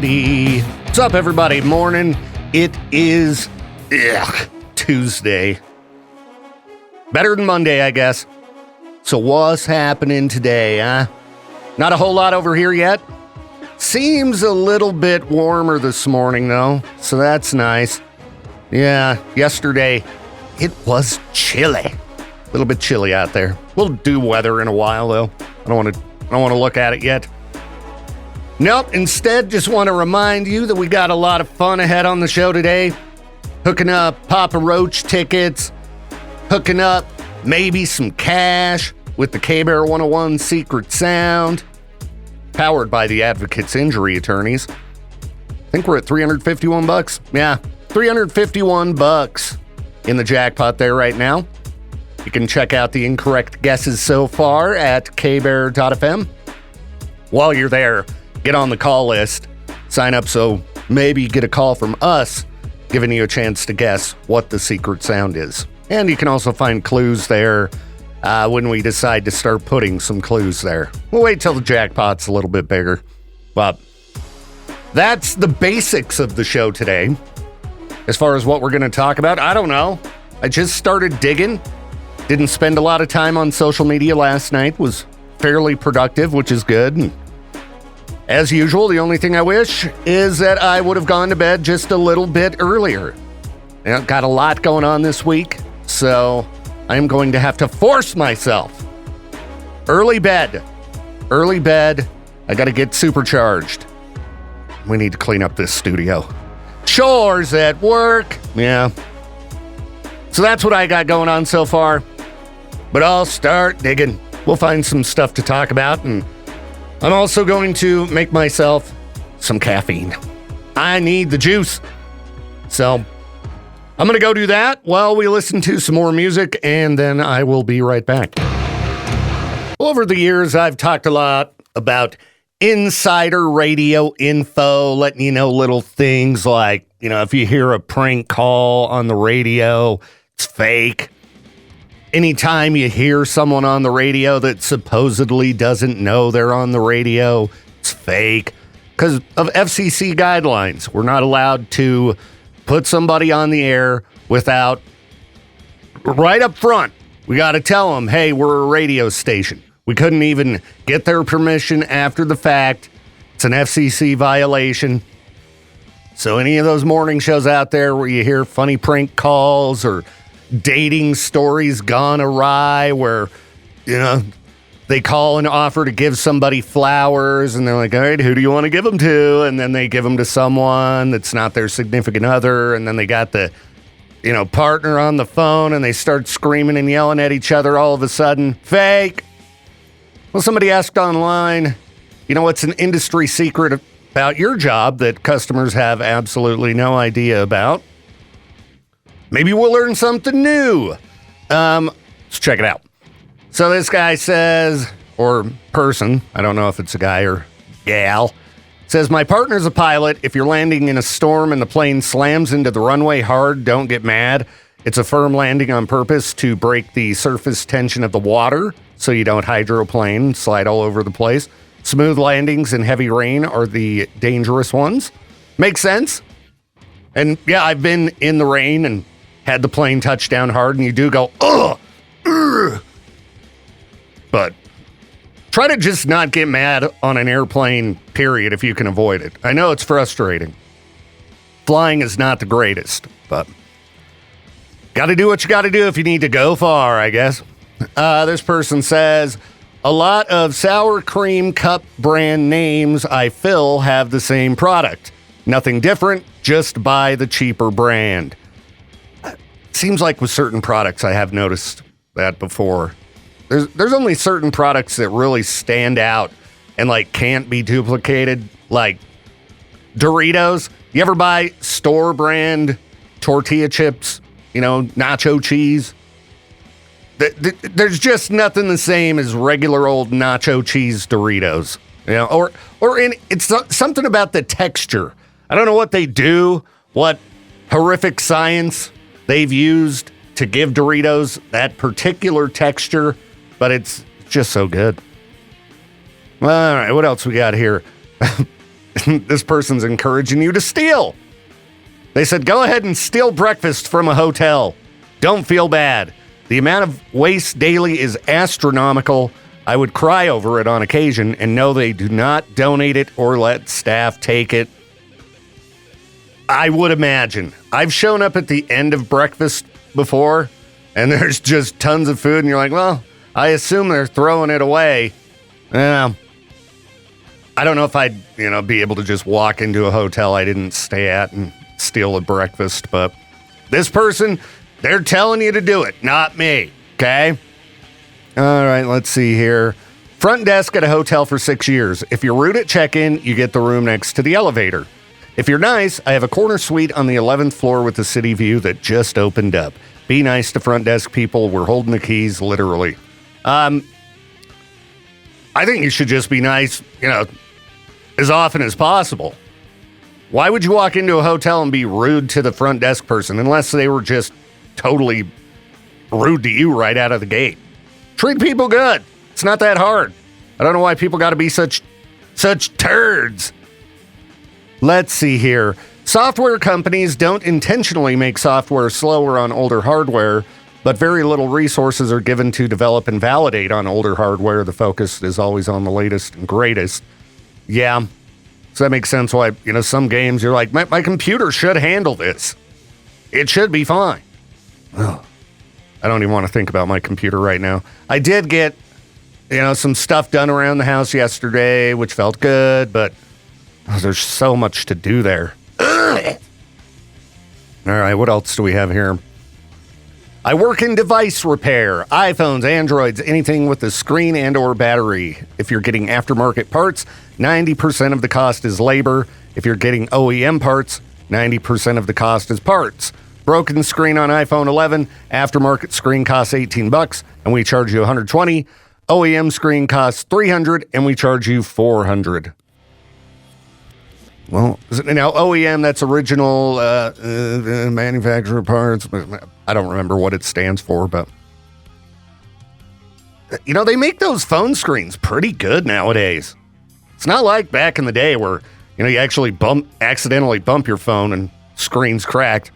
howdy. What's up, everybody? Morning. It is Tuesday. Better than Monday, I guess. So what's happening today, huh? Not a whole lot over here yet. Seems a little bit warmer this morning, though, so that's nice. Yeah, yesterday it was chilly. A little bit chilly out there. We'll do weather in a while, though. I don't want to look at it yet. Nope, instead, just want to remind you that we got a lot of fun ahead on the show today. Hooking up Papa Roach tickets, hooking up maybe some cash with the K-Bear 101 Secret Sound, powered by the Advocates Injury Attorneys. I think we're at $351. Yeah, $351 in the jackpot there right now. You can check out the incorrect guesses so far at kbear.fm. While you're there, get on the call list, sign up so maybe you get a call from us giving you a chance to guess what the secret sound is. And you can also find clues there when we decide to start putting some clues there. We'll wait till the jackpot's a little bit bigger. But that's the basics of the show today. As far as what we're going to talk about, I don't know. I just started digging. Didn't spend a lot of time on social media last night. Was fairly productive, which is good. And as usual, the only thing I wish is that I would have gone to bed just a little bit earlier. Got a lot going on this week, so I am going to have to force myself. Early bed. I got to get supercharged. We need to clean up this studio. Chores at work. Yeah. So that's what I got going on so far. But I'll start digging. We'll find some stuff to talk about, and I'm also going to make myself some caffeine. I need the juice. So I'm going to go do that while we listen to some more music, and then I will be right back. Over the years, I've talked a lot about insider radio info, letting you know little things like, if you hear a prank call on the radio, it's fake. Anytime you hear someone on the radio that supposedly doesn't know they're on the radio, it's fake. Because of FCC guidelines, we're not allowed to put somebody on the air without, right up front, we got to tell them, hey, we're a radio station. We couldn't even get their permission after the fact. It's an FCC violation. So any of those morning shows out there where you hear funny prank calls or dating stories gone awry where, they call and offer to give somebody flowers and they're like, all right, who do you want to give them to? And then they give them to someone that's not their significant other. And then they got the, partner on the phone and they start screaming and yelling at each other all of a sudden. Fake. Well, somebody asked online, what's an industry secret about your job that customers have absolutely no idea about? Maybe we'll learn something new. Let's check it out. So this guy says, or person, I don't know if it's a guy or gal, says, my partner's a pilot. If you're landing in a storm and the plane slams into the runway hard, don't get mad. It's a firm landing on purpose to break the surface tension of the water so you don't hydroplane, slide all over the place. Smooth landings and heavy rain are the dangerous ones. Makes sense. And yeah, I've been in the rain and had the plane touch down hard, and you do go, ugh. But try to just not get mad on an airplane, period, if you can avoid it. I know it's frustrating. Flying is not the greatest, but got to do what you got to do if you need to go far, I guess. This person says, a lot of sour cream cup brand names I fill have the same product. Nothing different, just buy the cheaper brand. Seems like with certain products, I have noticed that before. There's only certain products that really stand out and can't be duplicated, like Doritos. You ever buy store brand tortilla chips, nacho cheese? There's just nothing the same as regular old nacho cheese Doritos, it's something about the texture. I don't know what they do, what horrific science they've used to give Doritos that particular texture, but it's just so good. All right, what else we got here? This person's encouraging you to steal. They said, go ahead and steal breakfast from a hotel. Don't feel bad. The amount of waste daily is astronomical. I would cry over it on occasion and know they do not donate it or let staff take it. I would imagine. I've shown up at the end of breakfast before, and there's just tons of food, and you're like, well, I assume they're throwing it away. I don't know if I'd, be able to just walk into a hotel I didn't stay at and steal a breakfast, but this person, they're telling you to do it, not me, okay? All right, let's see here. Front desk at a hotel for 6 years. If you're rude at check-in, you get the room next to the elevator. If you're nice, I have a corner suite on the 11th floor with the city view that just opened up. Be nice to front desk people. We're holding the keys, literally. I think you should just be nice, as often as possible. Why would you walk into a hotel and be rude to the front desk person unless they were just totally rude to you right out of the gate? Treat people good. It's not that hard. I don't know why people got to be such turds. Let's see here. Software companies don't intentionally make software slower on older hardware, but very little resources are given to develop and validate on older hardware. The focus is always on the latest and greatest. Yeah, so that makes sense why, some games you're like, my computer should handle this. It should be fine. Oh, I don't even want to think about my computer right now. I did get, some stuff done around the house yesterday, which felt good, but there's so much to do there. Ugh. All right, what else do we have here? I work in device repair, iPhones, Androids, anything with a screen and or battery. If you're getting aftermarket parts, 90% of the cost is labor. If you're getting OEM parts, 90% of the cost is parts. Broken screen on iPhone 11, aftermarket screen costs $18 and we charge you $120. OEM screen costs $300 and we charge you $400. Well, now OEM, that's original manufacturer parts. I don't remember what it stands for, but they make those phone screens pretty good nowadays. It's not like back in the day where you actually accidentally bump your phone and screen's cracked.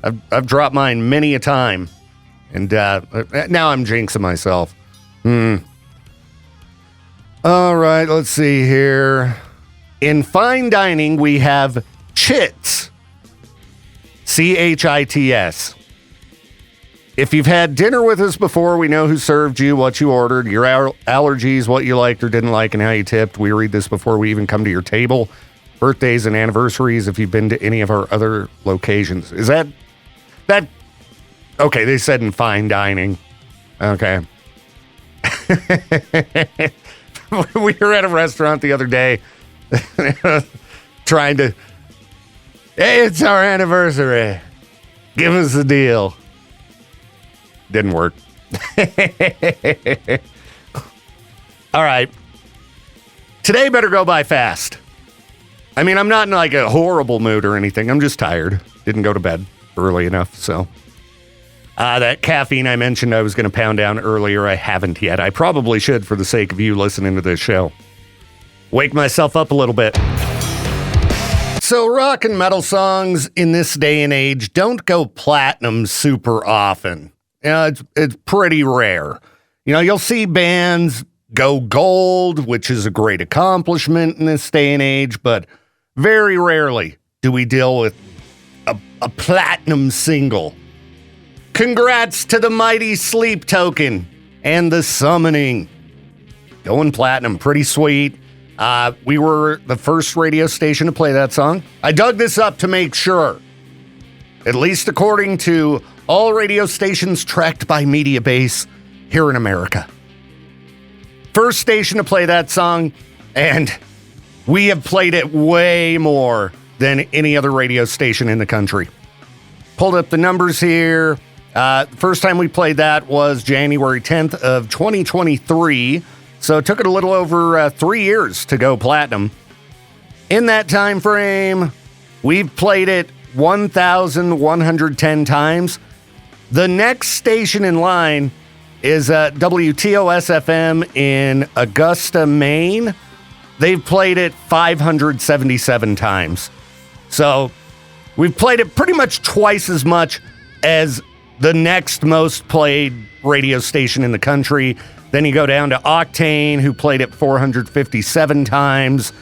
I've dropped mine many a time, and now I'm jinxing myself. All right, let's see here. In fine dining, we have chits. CHITS. If you've had dinner with us before, we know who served you, what you ordered, your allergies, what you liked or didn't like, and how you tipped. We read this before we even come to your table. Birthdays and anniversaries, if you've been to any of our other locations. Is that... Okay, they said in fine dining. Okay. We were at a restaurant the other day trying to, hey, it's our anniversary. Give us a deal. Didn't work. All right. Today better go by fast. I mean, I'm not in like a horrible mood or anything. I'm just tired. Didn't go to bed early enough, so. That caffeine I mentioned I was going to pound down earlier, I haven't yet. I probably should for the sake of you listening to this show. Wake myself up a little bit. So rock and metal songs in this day and age don't go platinum super often. It's pretty rare. You'll see bands go gold, which is a great accomplishment in this day and age, but very rarely do we deal with a platinum single. Congrats to the mighty Sleep Token and the Summoning. Going platinum, pretty sweet. We were the first radio station to play that song. I dug this up to make sure, at least according to all radio stations tracked by Mediabase here in America. First station to play that song, and we have played it way more than any other radio station in the country. Pulled up the numbers here. First time we played that was January 10th of 2023. So it took it a little over 3 years to go platinum. In that time frame, we've played it 1,110 times. The next station in line is WTOS-FM in Augusta, Maine. they've played it 577 times. So we've played it pretty much twice as much as the next most played radio station in the country. Then you go down to Octane, who played it 457 times.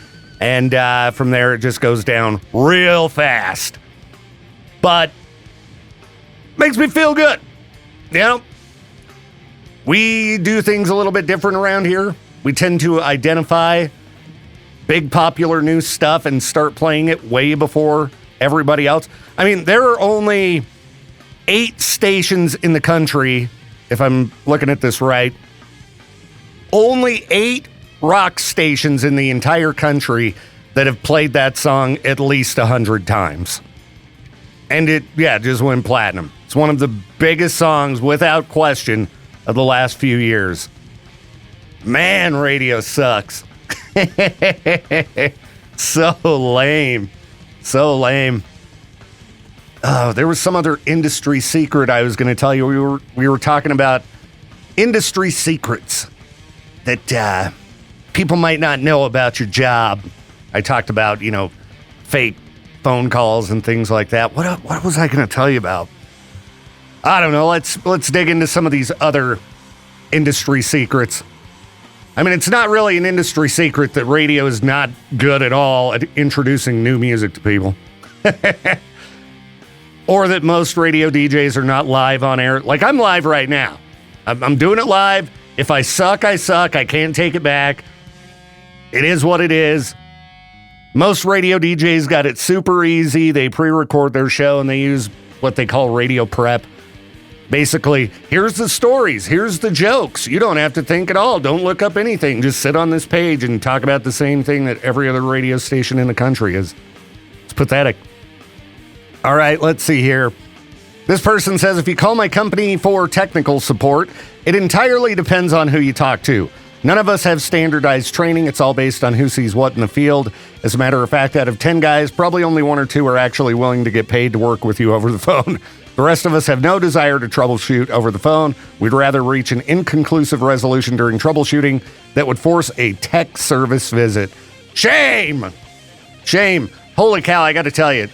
And from there, it just goes down real fast. But makes me feel good. You know, we do things a little bit different around here. We tend to identify big popular new stuff and start playing it way before everybody else. I mean, there are only 8 stations in the country, if I'm looking at this right. Only 8 rock stations in the entire country that have played that song at least 100 times. And it, just went platinum. It's one of the biggest songs, without question, of the last few years. Man, radio sucks. So lame. So lame. Oh, there was some other industry secret I was going to tell you. We were talking about industry secrets that people might not know about your job. I talked about, fake phone calls and things like that. What was I going to tell you about? I don't know. Let's dig into some of these other industry secrets. I mean, it's not really an industry secret that radio is not good at all at introducing new music to people. Or that most radio DJs are not live on air. Like, I'm live right now. I'm doing it live. If I suck, I suck. I can't take it back. It is what it is. Most radio DJs got it super easy. They pre-record their show and they use what they call radio prep. Basically, here's the stories. Here's the jokes. You don't have to think at all. Don't look up anything. Just sit on this page and talk about the same thing that every other radio station in the country is. It's pathetic. All right, let's see here. This person says, if you call my company for technical support, it entirely depends on who you talk to. None of us have standardized training. It's all based on who sees what in the field. As a matter of fact, out of 10 guys, probably only 1 or 2 are actually willing to get paid to work with you over the phone. The rest of us have no desire to troubleshoot over the phone. We'd rather reach an inconclusive resolution during troubleshooting that would force a tech service visit. Shame! Shame. Holy cow, I got to tell you,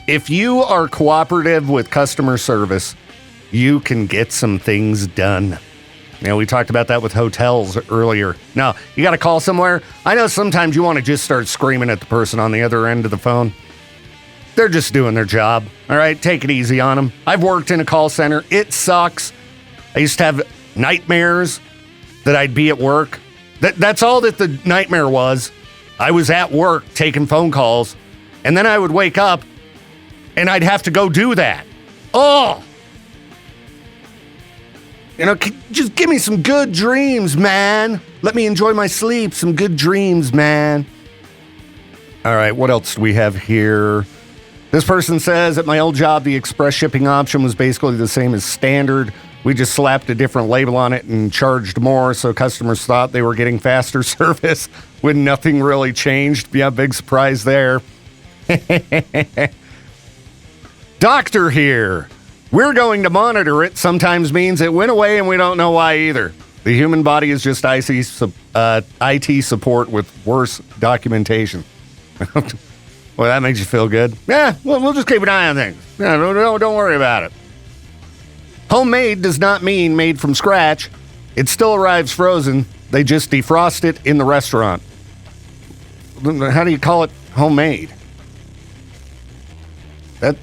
if you are cooperative with customer service, you can get some things done. We talked about that with hotels earlier. Now, you got to call somewhere. I know sometimes you want to just start screaming at the person on the other end of the phone. They're just doing their job. All right, take it easy on them. I've worked in a call center. It sucks. I used to have nightmares that I'd be at work. That's all that the nightmare was. I was at work taking phone calls, and then I would wake up, and I'd have to go do that. Oh! Just give me some good dreams, man. Let me enjoy my sleep. Some good dreams, man. All right, what else do we have here? This person says, at my old job, the express shipping option was basically the same as standard. We just slapped a different label on it and charged more, so customers thought they were getting faster service when nothing really changed. Yeah, big surprise there. Doctor here. We're going to monitor it. Sometimes means it went away and we don't know why either. The human body is just IT support with worse documentation. Well, that makes you feel good. Yeah, we'll just keep an eye on things. Yeah, don't worry about it. Homemade does not mean made from scratch. It still arrives frozen. They just defrost it in the restaurant. How do you call it homemade? That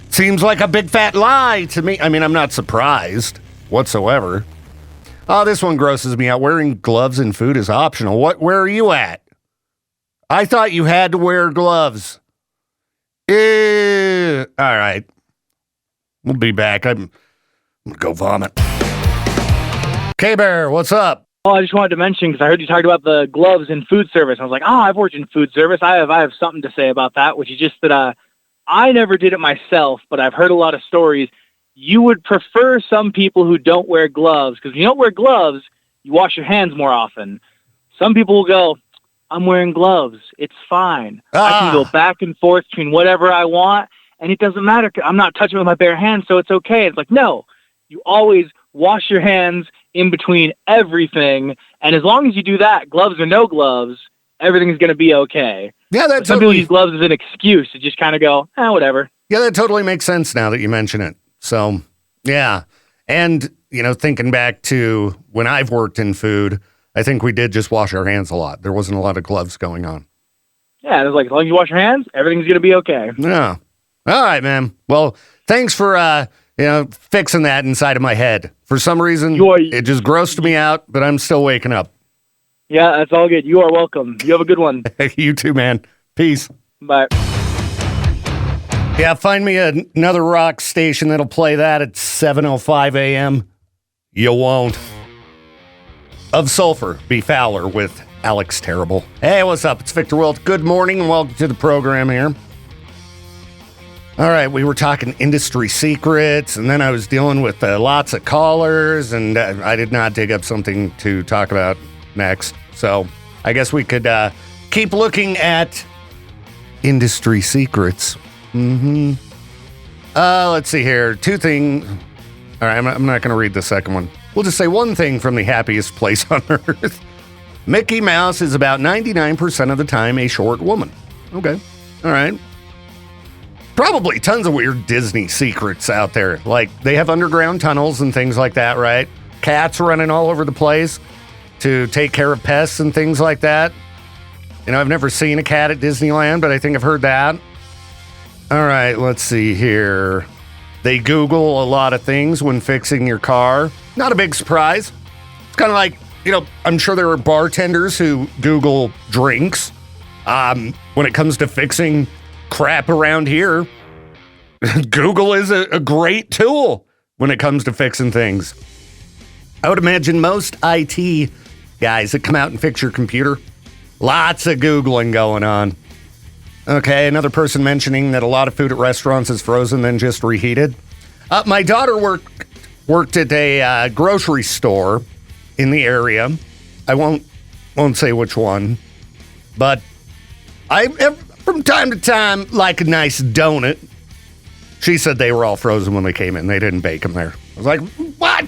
seems like a big fat lie to me. I mean, I'm not surprised whatsoever. Oh, this one grosses me out. Wearing gloves in food is optional. Where are you at? I thought you had to wear gloves. All right. We'll be back. I'm going to go vomit. K-Bear, what's up? Oh, I just wanted to mention, because I heard you talked about the gloves in food service. I was like, I've worked in food service. I have something to say about that, which is just that I never did it myself, but I've heard a lot of stories. You would prefer some people who don't wear gloves, because when you don't wear gloves, you wash your hands more often. Some people will go, I'm wearing gloves. It's fine. I can go back and forth between whatever I want, and it doesn't matter. I'm not touching with my bare hands, so it's okay. It's like, no, you always wash your hands in between everything. And as long as you do that, gloves or no gloves, everything's going to be okay. Yeah, that Some people totally. use gloves as an excuse to just kind of go, whatever. Yeah, that totally makes sense now that you mention it. So, yeah. And, thinking back to when I've worked in food, I think we did just wash our hands a lot. There wasn't a lot of gloves going on. Yeah, it's like, as long as you wash your hands, everything's going to be okay. Yeah. All right, man. Well, thanks for, fixing that inside of my head. For some reason, it just grossed me out, but I'm still waking up. Yeah, that's all good. You are welcome. You have a good one. You too, man. Peace. Bye. Yeah, find me another rock station that'll play that at 7:05 a.m. You won't. Of Sulfur, Be Fowler with Alex Terrible. Hey, what's up? It's Victor Wilt. Good morning and welcome to the program here. All right, we were talking industry secrets, and then I was dealing with lots of callers, and I did not dig up something to talk about next. So I guess we could keep looking at industry secrets. Let's see here. Two things. All right, I'm not going to read the second one. We'll just say one thing from the happiest place on earth. Mickey Mouse is about 99% of the time a short woman. Okay. All right. Probably tons of weird Disney secrets out there. Like, they have underground tunnels and things like that, right? Cats running all over the place to take care of pests and things like that. I've never seen a cat at Disneyland, but I think I've heard that. All right, let's see here. They Google a lot of things when fixing your car. Not a big surprise. It's kind of like, I'm sure there are bartenders who Google drinks. When it comes to fixing crap around here, Google is a great tool when it comes to fixing things. I would imagine most IT guys that come out and fix your computer, lots of Googling going on. Okay, another person mentioning that a lot of food at restaurants is frozen then just reheated. My daughter worked at a grocery store in the area. I won't say which one, but I from time to time like a nice donut. She said they were all frozen when they came in. They didn't bake them there. I was like, what?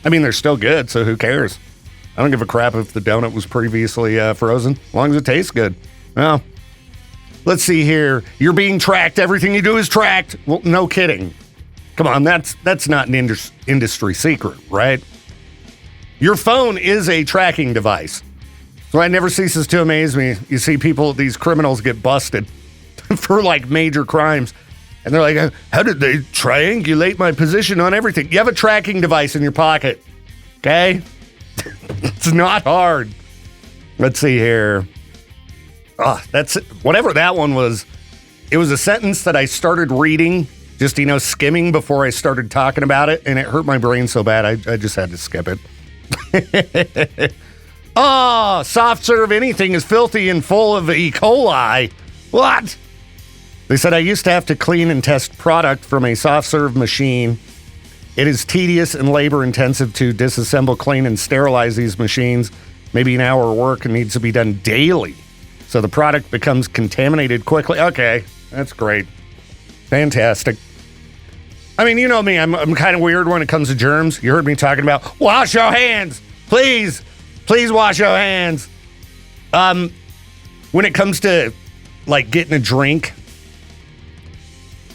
I mean, they're still good, so who cares? I don't give a crap if the donut was previously frozen, as long as it tastes good. Well, let's see here. You're being tracked. Everything you do is tracked. Well, no kidding. Come on, that's not an industry secret, right? Your phone is a tracking device. So it never ceases to amaze me. You see these criminals get busted for like major crimes. And they're like, how did they triangulate my position on everything? You have a tracking device in your pocket, okay? It's not hard. Let's see here. That's whatever that one was. It was a sentence that I started reading, just, skimming before I started talking about it. And it hurt my brain so bad, I just had to skip it. Soft serve anything is filthy and full of E. coli. What? They said I used to have to clean and test product from a soft serve machine. It is tedious and labor intensive to disassemble, clean, and sterilize these machines. Maybe an hour of work needs to be done daily, so the product becomes contaminated quickly. Okay, that's great. Fantastic. I mean, you know me, I'm kind of weird when it comes to germs. You heard me talking about, wash your hands. Please wash your hands. When it comes to, like, getting a drink,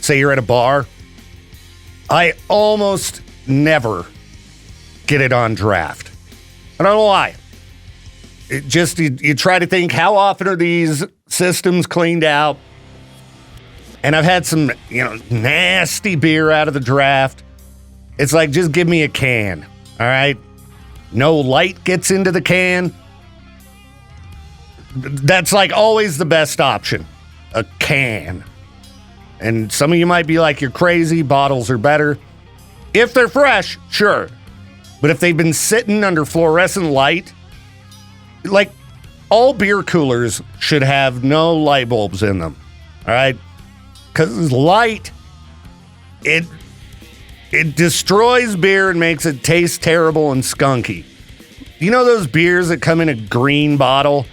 say you're at a bar, I almost never get it on draft. I don't know why. It just, you try to think, how often are these systems cleaned out? And I've had some, nasty beer out of the draft. It's like, just give me a can, all right? No light gets into the can. That's like always the best option, a can. And some of you might be like, you're crazy, bottles are better. If they're fresh, sure. But if they've been sitting under fluorescent light, like, all beer coolers should have no light bulbs in them, all right? Because light, it destroys beer and makes it taste terrible and skunky. You know those beers that come in a green bottle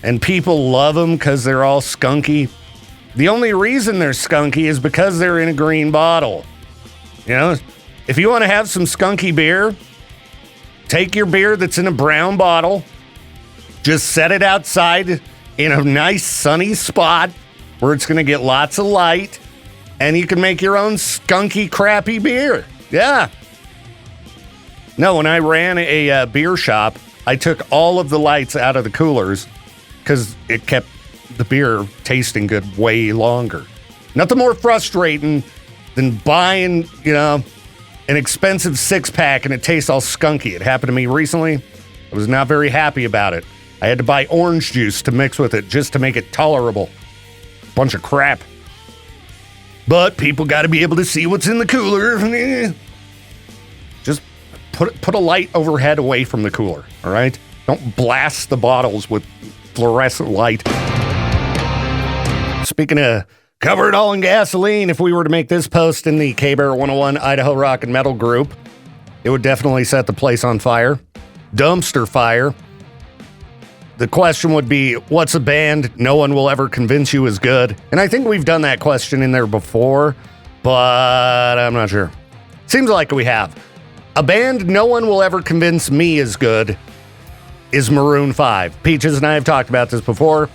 and people love them because they're all skunky? The only reason they're skunky is because they're in a green bottle. If you want to have some skunky beer, take your beer that's in a brown bottle, just set it outside in a nice sunny spot where it's going to get lots of light, and you can make your own skunky, crappy beer. Yeah. No, when I ran a beer shop, I took all of the lights out of the coolers because it kept the beer tasting good way longer. Nothing more frustrating than buying, an expensive 6-pack and it tastes all skunky. It happened to me recently. I was not very happy about it. I had to buy orange juice to mix with it just to make it tolerable. Bunch of crap. But people got to be able to see what's in the cooler. Just put a light overhead away from the cooler, all right? Don't blast the bottles with fluorescent light. Speaking of cover it all in gasoline, if we were to make this post in the K-Bear 101 Idaho Rock and Metal group, it would definitely set the place on fire. Dumpster fire. The question would be, what's a band no one will ever convince you is good? And I think we've done that question in there before, but I'm not sure. Seems like we have. A band no one will ever convince me is good is Maroon 5. Peaches and I have talked about this before.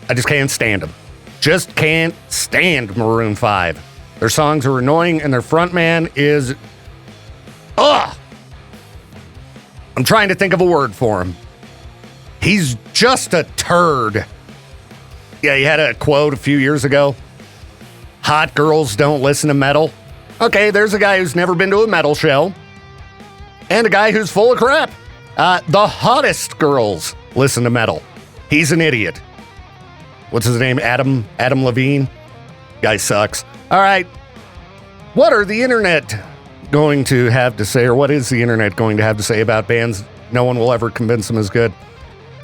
I just can't stand them. Just can't stand Maroon 5. Their songs are annoying and their frontman is... Ugh! I'm trying to think of a word for him. He's just a turd. Yeah, he had a quote a few years ago. Hot girls don't listen to metal. Okay, there's a guy who's never been to a metal show. And a guy who's full of crap. The hottest girls listen to metal. He's an idiot. What's his name? Adam Levine? Guy sucks. All right. What are the internet going to have to say, or what is the internet going to have to say about bands no one will ever convince them is good?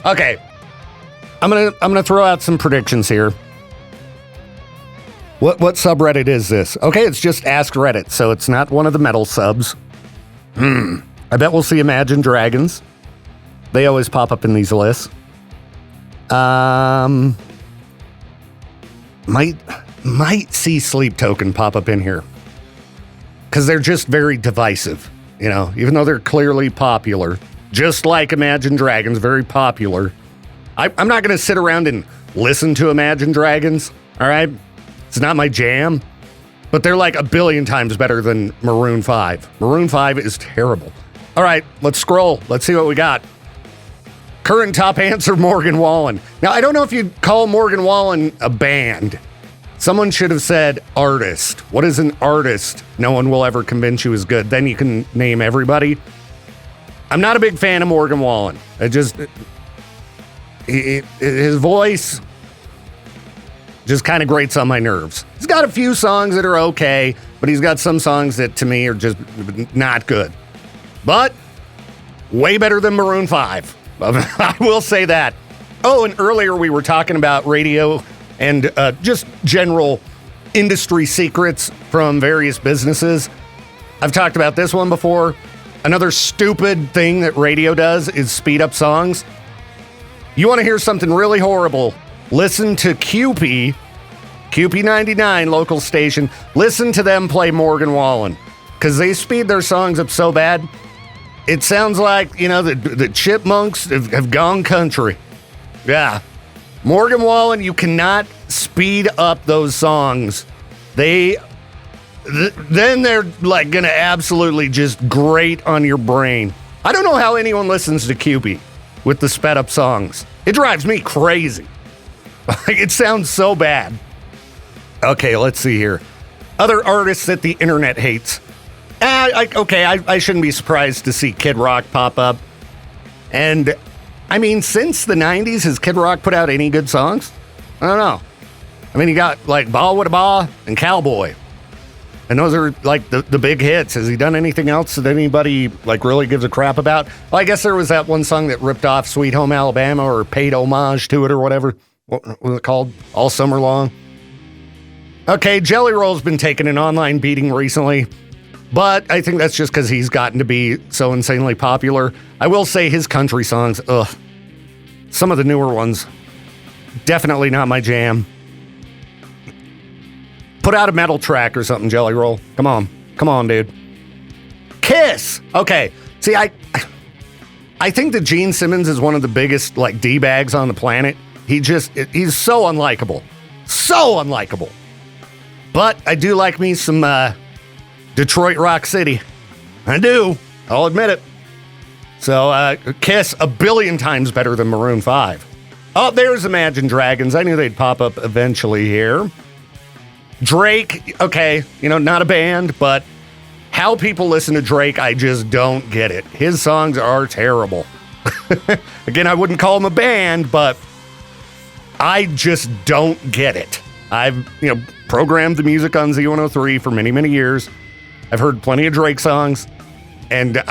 Okay. I'm gonna throw out some predictions here. What subreddit is this? Okay, it's just Ask Reddit, so it's not one of the metal subs. I bet we'll see Imagine Dragons. They always pop up in these lists. Might see Sleep Token pop up in here. Because they're just very divisive, even though they're clearly popular. Just like Imagine Dragons, very popular. I'm not going to sit around and listen to Imagine Dragons, all right? It's not my jam. But they're like a billion times better than Maroon 5. Maroon 5 is terrible. All right, let's scroll. Let's see what we got. Current top answer, Morgan Wallen. Now, I don't know if you'd call Morgan Wallen a band. Someone should have said artist. What is an artist no one will ever convince you is good? Then you can name everybody. I'm not a big fan of Morgan Wallen. His voice just kind of grates on my nerves. He's got a few songs that are okay, but he's got some songs that to me are just not good. But way better than Maroon 5. I will say that. Oh, and earlier we were talking about radio and just general industry secrets from various businesses. I've talked about this one before. Another stupid thing that radio does is speed up songs. You want to hear something really horrible? Listen to QP 99 local station. Listen to them play Morgan Wallen because they speed their songs up so bad. It sounds like, the chipmunks have gone country. Yeah. Morgan Wallen, you cannot speed up those songs. Then they're like going to absolutely just grate on your brain. I don't know how anyone listens to QP with the sped up songs. It drives me crazy. It sounds so bad. Okay, let's see here. Other artists that the internet hates. I shouldn't be surprised to see Kid Rock pop up. And, since the 90s, has Kid Rock put out any good songs? I don't know. You got, like, Ba Wada Ba and Cowboy. And those are, like, the big hits. Has he done anything else that anybody, like, really gives a crap about? Well, I guess there was that one song that ripped off Sweet Home Alabama or paid homage to it or whatever. What was it called? All Summer Long. Okay, Jelly Roll's been taking an online beating recently. But I think that's just because he's gotten to be so insanely popular. I will say his country songs, some of the newer ones, definitely not my jam. Put out a metal track or something, Jelly Roll. Come on, dude. Kiss. Okay. See, I think that Gene Simmons is one of the biggest like D-bags on the planet. He's so unlikable. So unlikable. But I do like me some Detroit Rock City. I do. I'll admit it. So Kiss, a billion times better than Maroon 5. Oh, there's Imagine Dragons. I knew they'd pop up eventually here. Drake, okay, not a band, but how people listen to Drake, I just don't get it. His songs are terrible. Again, I wouldn't call him a band, but I just don't get it. I've, programmed the music on Z103 for many, many years. I've heard plenty of Drake songs, and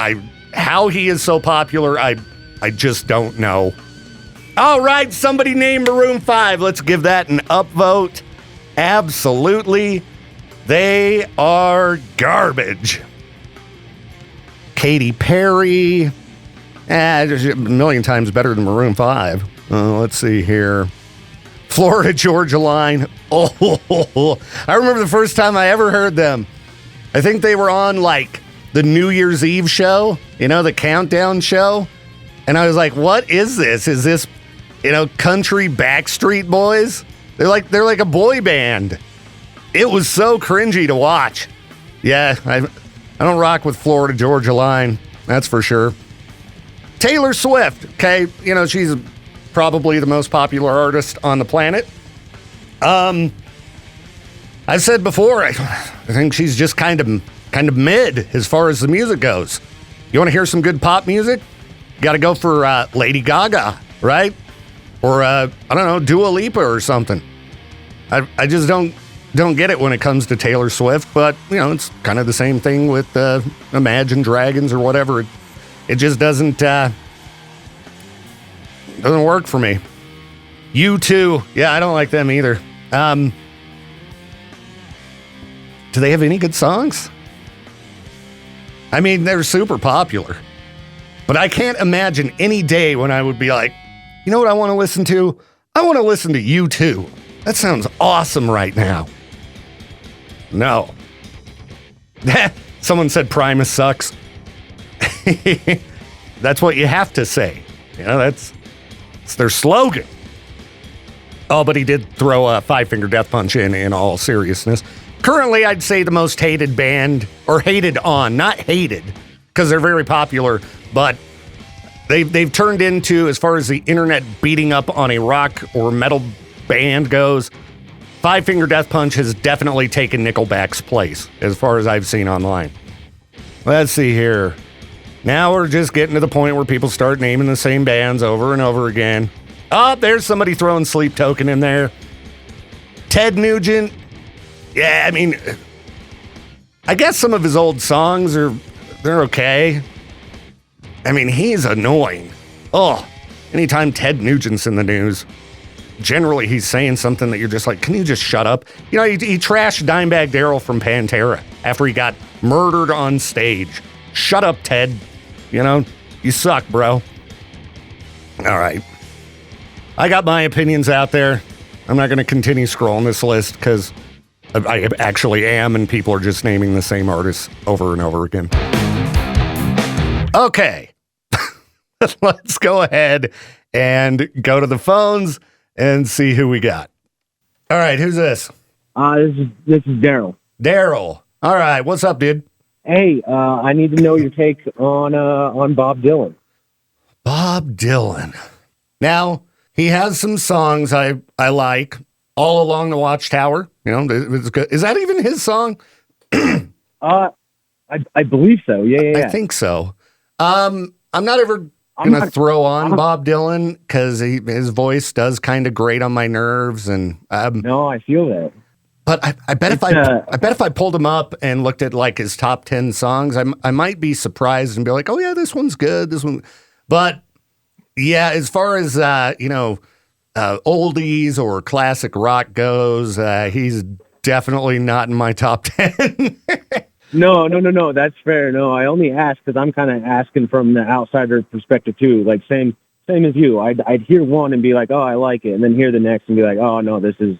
how he is so popular, I just don't know. All right, somebody named Maroon 5. Let's give that an upvote. Absolutely. They are garbage. Katy Perry. Just a million times better than Maroon 5. Let's see here. Florida Georgia Line. Oh, I remember the first time I ever heard them. I think they were on like the New Year's Eve show, the countdown show. And I was like, what is this? Is this, country Backstreet Boys? They're like a boy band. It was so cringy to watch. Yeah, I don't rock with Florida Georgia Line. That's for sure. Taylor Swift. Okay, she's probably the most popular artist on the planet. I've said before, I think she's just kind of mid as far as the music goes. You want to hear some good pop music? You got to go for Lady Gaga, right? Or I don't know, Dua Lipa or something. I just don't get it when it comes to Taylor Swift, but it's kind of the same thing with Imagine Dragons or whatever. It just doesn't work for me. U2, yeah, I don't like them either. Do they have any good songs? I mean, they're super popular, but I can't imagine any day when I would be like, you know what I want to listen to? I want to listen to U2. That sounds awesome right now. No. Someone said Primus sucks. That's what you have to say. It's their slogan. Oh, but he did throw a five-finger death punch in all seriousness. Currently, I'd say the most hated band, or hated on, not hated, because they're very popular, but they've turned into, as far as the internet beating up on a rock or metal band goes, Five Finger Death Punch has definitely taken Nickelback's place, as far as I've seen online. Let's see here. Now we're just getting to the point where people start naming the same bands over and over again. Oh, there's somebody throwing Sleep Token in there. Ted Nugent. Yeah, I mean, I guess some of his old songs they're okay. I mean, he's annoying. Oh, anytime Ted Nugent's in the news, generally he's saying something that you're just like, can you just shut up? He trashed Dimebag Darrell from Pantera after he got murdered on stage. Shut up, Ted. You suck, bro. All right. I got my opinions out there. I'm not going to continue scrolling this list because I actually am, and people are just naming the same artists over and over again. Okay. Let's go ahead and go to the phones and see who we got. All right, who's this? This is Daryl. Daryl. All right, what's up, dude? Hey, I need to know your take on Bob Dylan. Bob Dylan. Now, he has some songs I like. All Along the Watchtower. It's good. Is that even his song? I believe so. Yeah. I think so. I'm not ever gonna throw on Bob Dylan because his voice does kind of grate on my nerves, and no, I feel that. But I bet if I pulled him up and looked at like his top 10 songs, I might be surprised and be like, oh yeah, this one's good. This one, but yeah, as far as oldies or classic rock goes, he's definitely not in my top 10. No, that's fair. No, I only ask because I'm kind of asking from the outsider perspective too. Like same as you. I'd hear one and be like, oh, I like it, and then hear the next and be like, oh no, this is.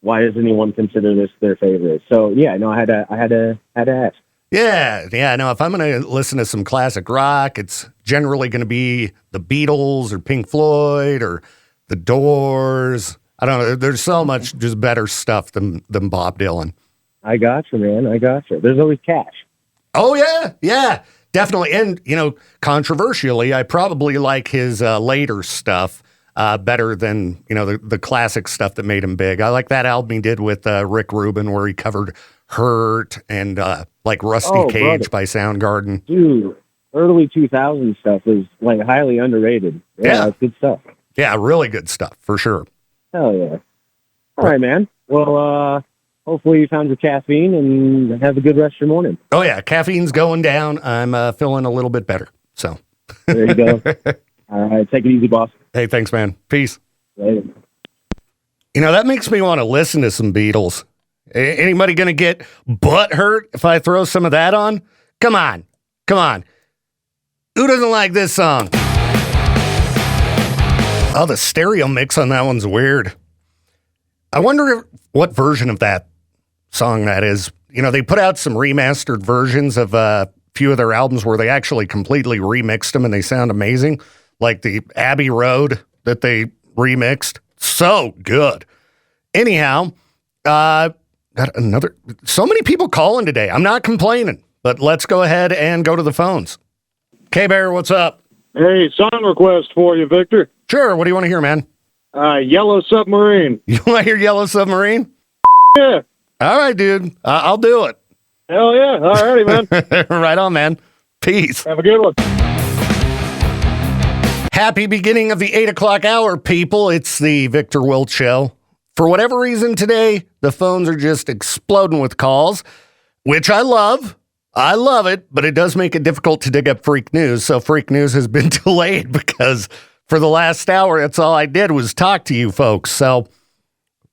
Why does anyone consider this their favorite? So yeah, no, I had to ask. Yeah. No, if I'm gonna listen to some classic rock, it's generally going to be the Beatles or Pink Floyd or the Doors. I don't know. There's so much just better stuff than Bob Dylan. I got you, man. I got you. There's always Cash. Oh, yeah, definitely. And, controversially, I probably like his later stuff better than, the classic stuff that made him big. I like that album he did with Rick Rubin where he covered Hurt and Rusty Cage by Soundgarden. Dude, early 2000s stuff is highly underrated. Yeah, it's good stuff. Yeah, really good stuff, for sure. Hell yeah. All right, man. Well, hopefully you found your caffeine and have a good rest of your morning. Oh, yeah. Caffeine's going down. I'm feeling a little bit better. So there you go. All right. Take it easy, boss. Hey, thanks, man. Peace. Later. That makes me want to listen to some Beatles. Anybody going to get butt hurt if I throw some of that on? Come on. Who doesn't like this song? Oh, the stereo mix on that one's weird. I wonder what version of that song that is. They put out some remastered versions of a few of their albums where they actually completely remixed them and they sound amazing. Like the Abbey Road that they remixed. So good. Anyhow, got so many people calling today. I'm not complaining, but let's go ahead and go to the phones. K-Bear, what's up? Hey, song request for you, Victor. Sure. What do you want to hear, man? Yellow Submarine. You want to hear Yellow Submarine? Yeah. All right, dude. I'll do it. Hell yeah. All righty, man. Right on, man. Peace. Have a good one. Happy beginning of the 8 o'clock hour, people. It's the Victor Wilt Show. For whatever reason today, the phones are just exploding with calls, which I love. I love it, but it does make it difficult to dig up freak news. So freak news has been delayed because for the last hour, that's all I did was talk to you folks. So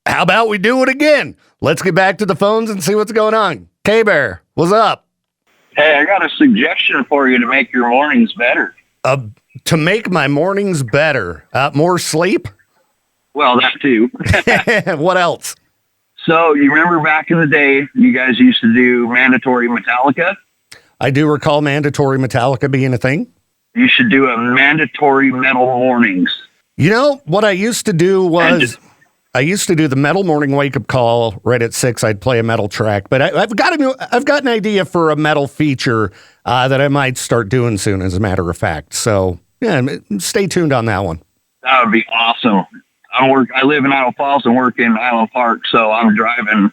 how about we do it again? Let's get back to the phones and see what's going on. K-Bear, what's up? Hey, I got a suggestion for you to make your mornings better. To make my mornings better, more sleep? Well, that too. What else? So you remember back in the day, you guys used to do mandatory Metallica? I do recall mandatory Metallica being a thing. You should do a mandatory metal mornings. What I used to do was I used to do the metal morning wake up call right at 6. I'd play a metal track, but I've got an idea for a metal feature that I might start doing soon, as a matter of fact. So yeah, stay tuned on that one. That would be awesome. I live in Isle Falls and work in Island Park, so I'm driving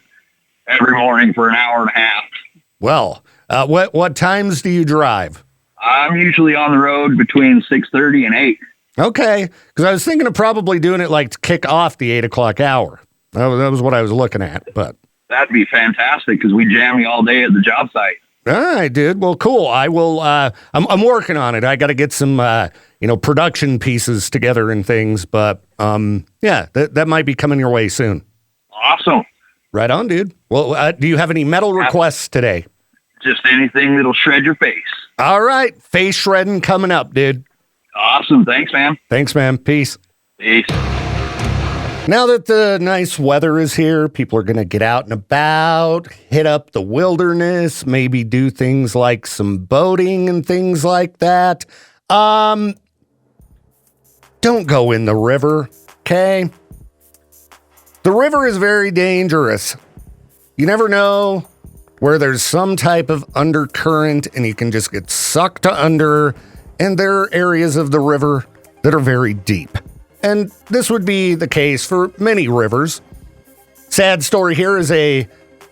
every morning for an hour and a half. Well, what times do you drive? I'm usually on the road between 6:30 and 8. Okay, because I was thinking of probably doing it to kick off the 8 o'clock hour. That was what I was looking at, but that'd be fantastic because we jam you all day at the job site. All right, dude. Well, cool. I will. I'm working on it. I got to get some production pieces together and things, but yeah, that might be coming your way soon. Awesome. Right on, dude. Well, do you have any metal requests today? Just anything that'll shred your face. All right, face shredding coming up, dude. Awesome. Thanks, man. Thanks, man. Peace. Peace. Now that the nice weather is here, people are going to get out and about, hit up the wilderness, maybe do things like some boating and things like that. Don't go in the river, okay? The river is very dangerous. You never know where there's some type of undercurrent and you can just get sucked under, and there are areas of the river that are very deep. And this would be the case for many rivers. Sad story here is a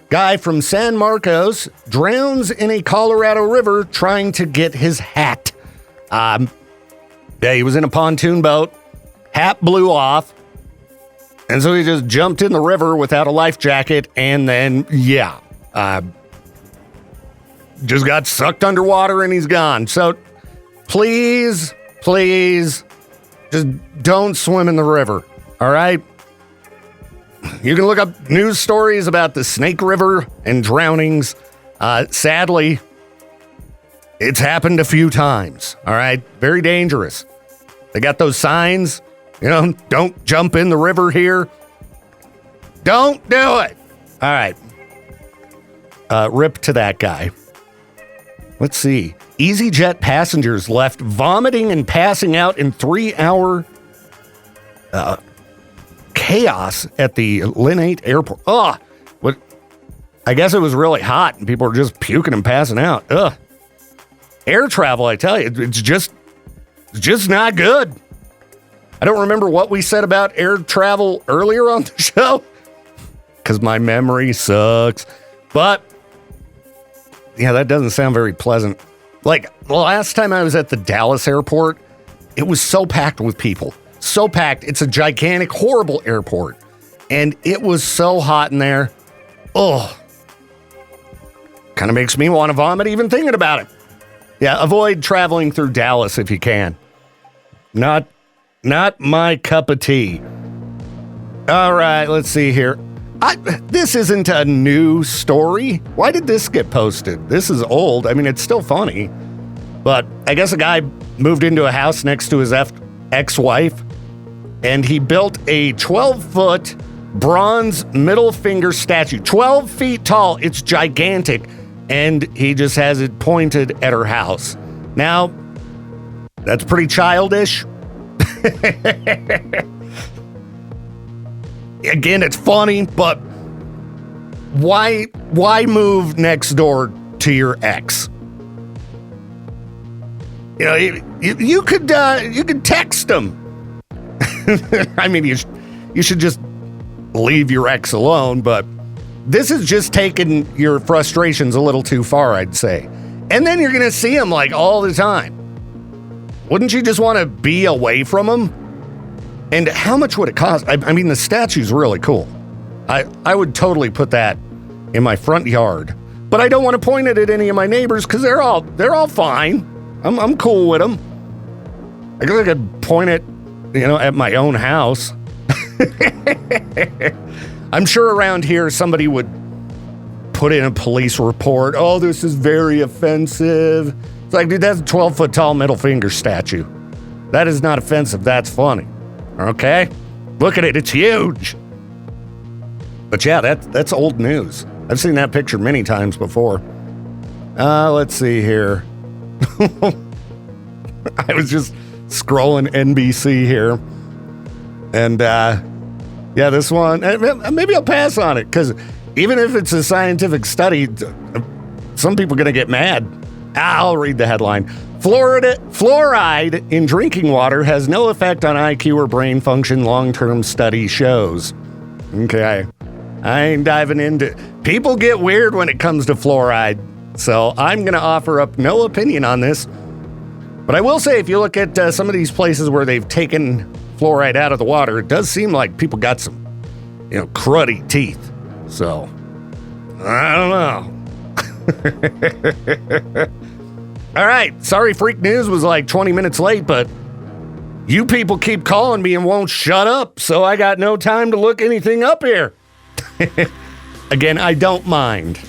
guy from San Marcos drowns in a Colorado river trying to get his hat. He was in a pontoon boat, hat blew off, and so he just jumped in the river without a life jacket, and then, just got sucked underwater and he's gone. So please, just don't swim in the river, all right? You can look up news stories about the Snake River and drownings. Sadly, it's happened a few times, all right? Very dangerous. They got those signs, don't jump in the river here. Don't do it. All right. Rip to that guy. Let's see. EasyJet passengers left vomiting and passing out in 3-hour chaos at the Linate airport. Ugh. What? I guess it was really hot and people were just puking and passing out. Ugh. Air travel, I tell you, it's just not good. I don't remember what we said about air travel earlier on the show because my memory sucks. But yeah, that doesn't sound very pleasant. Like the last time I was at the Dallas airport, it was so packed with people. So packed. It's a gigantic, horrible airport. And it was so hot in there. Oh, kind of makes me want to vomit even thinking about it. Yeah, avoid traveling through Dallas if you can. Not my cup of tea. All right, let's see here. This isn't a new story. Why did this get posted? This is old. I mean, it's still funny. But I guess a guy moved into a house next to his ex-wife, and he built a 12-foot bronze middle finger statue. 12 feet tall. It's gigantic. And he just has it pointed at her house. Now, that's pretty childish. Again, it's funny, but why move next door to your ex? You know, you could text them. I mean, you should just leave your ex alone, but this is just taking your frustrations a little too far, I'd say. And then you're going to see him like all the time. Wouldn't you just want to be away from him? And how much would it cost? I mean, the statue's really cool. I would totally put that in my front yard. But I don't want to point it at any of my neighbors because they're all fine. I'm cool with them. I guess I could point it, at my own house. I'm sure around here somebody would put in a police report. Oh, this is very offensive. It's like, dude, that's a 12-foot tall middle finger statue. That is not offensive. That's funny. Okay? Look at it. It's huge. But yeah, that's old news. I've seen that picture many times before. Let's see here. I was just scrolling NBC here. And, yeah, this one, maybe I'll pass on it, because even if it's a scientific study, some people are going to get mad. I'll read the headline. Fluoride in drinking water has no effect on IQ or brain function, long-term study shows. Okay, I ain't diving into... People get weird when it comes to fluoride, so I'm going to offer up no opinion on this. But I will say, if you look at some of these places where they've taken fluoride out of the water, it does seem like people got some, cruddy teeth. So, I don't know. All right. Sorry, Freak News was like 20 minutes late, but you people keep calling me and won't shut up, so I got no time to look anything up here. Again, I don't mind.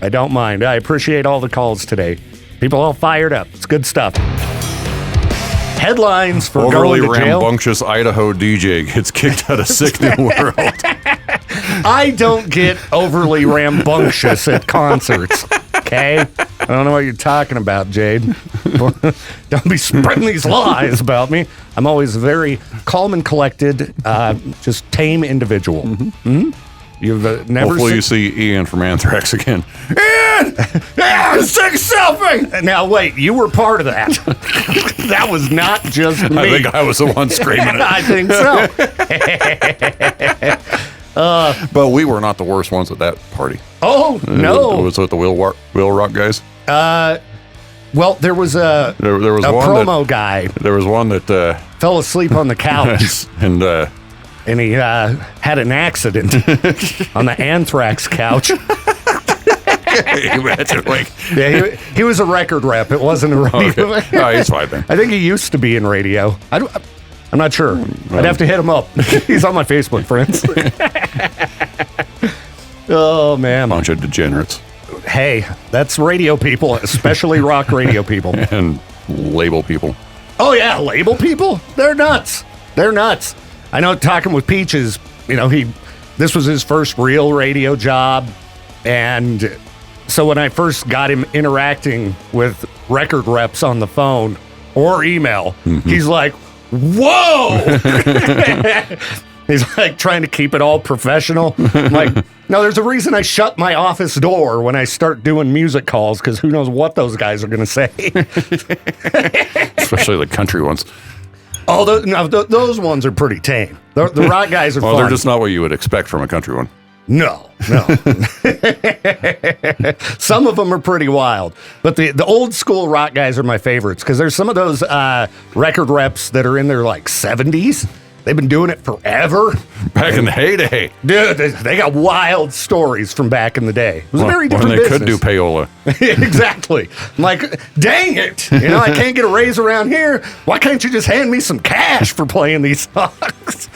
I appreciate all the calls today. People all fired up. It's good stuff. Headlines for overly going to jail. Rambunctious Idaho DJ gets kicked out of Sick New World. I don't get overly rambunctious at concerts, okay? I don't know what you're talking about, Jade. Don't be spreading these lies about me. I'm always very calm and collected, just tame individual. Mm-hmm. You've never Hopefully you see Ian from Anthrax again. Ian! Sick selfie! Now, wait, you were part of that. That was not just me. I think I was the one screaming it. I think so. But we were not the worst ones at that party. Oh, no. It was with the Wheel Rock guys. Well, there was a promo guy. There was one that fell asleep on the couch. and he had an accident on the Anthrax couch. Yeah, he was a record rep. It wasn't a radio. Okay. No, he's fine then. I think he used to be in radio. I'm not sure. I'd have to hit him up. He's on my Facebook, friends. Oh, man. Bunch of degenerates. Hey, that's radio people, especially rock radio people. And label people. Oh, yeah, label people? They're nuts. I know, talking with Peaches, this was his first real radio job, and So when I first got him interacting with record reps on the phone or email, he's like, whoa! He's like trying to keep it all professional. I'm like, no, there's a reason I shut my office door when I start doing music calls, because who knows what those guys are going to say. Especially the country ones. Oh, those ones are pretty tame. The rock guys are Well, fun. they're just not what you would expect from a country one. No. Some of them are pretty wild, but the old school rock guys are my favorites, because there's some of those record reps that are in their like 70s. They've been doing it forever. Back in the heyday. Dude, they got wild stories from back in the day. It was a very different when they business. could do payola. Exactly. I'm like, dang it. I can't get a raise around here. Why can't you just hand me some cash for playing these songs?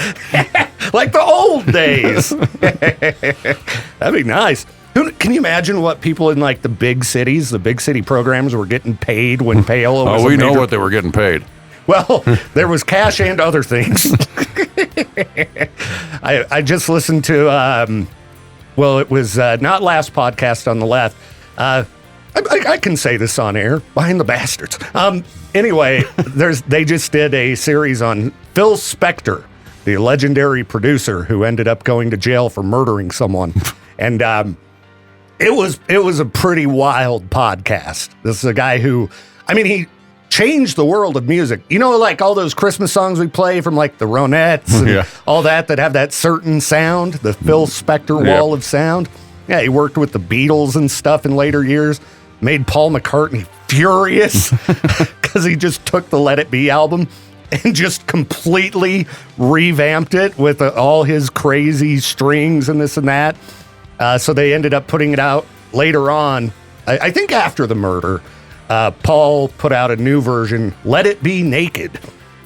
Like the old days. That'd be nice. Can you imagine what people in like the big city programs were getting paid when payola was Oh, we know what they were getting paid. Well, there was cash and other things. I just listened to, it was not last podcast on the left. I can say this on air, behind the bastards. Anyway, they just did a series on Phil Spector, the legendary producer who ended up going to jail for murdering someone. And it was a pretty wild podcast. This is a guy who, he changed the world of music. Like all those Christmas songs we play from like the Ronettes and all that have that certain sound, the Phil Spector wall of sound. Yeah, he worked with the Beatles and stuff in later years, made Paul McCartney furious because he just took the Let It Be album and just completely revamped it with all his crazy strings and this and that. So they ended up putting it out later on, I think after the murder. Paul put out a new version, Let It Be Naked,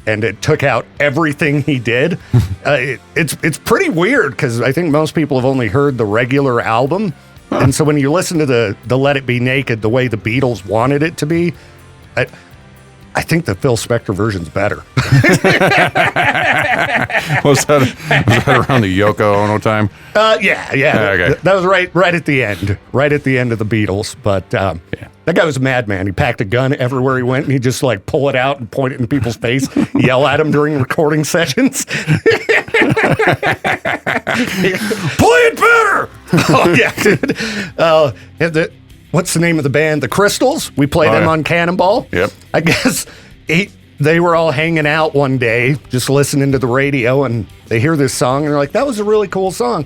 and it took out everything he did. It's pretty weird, because I think most people have only heard the regular album. And so when you listen to the Let It Be Naked, the way the Beatles wanted it to be, I think the Phil Spector version's better. was that around the Yoko Ono time? Yeah. Okay. That was right at the end of the Beatles. But that guy was a madman. He packed a gun everywhere he went, and he'd just like pull it out and point it in people's face, yell at them during recording sessions. Play it better! Oh, yeah, dude. What's the name of the band? The Crystals. We play them on Cannonball. Yep. I guess they were all hanging out one day, just listening to the radio, and they hear this song, and they're like, that was a really cool song.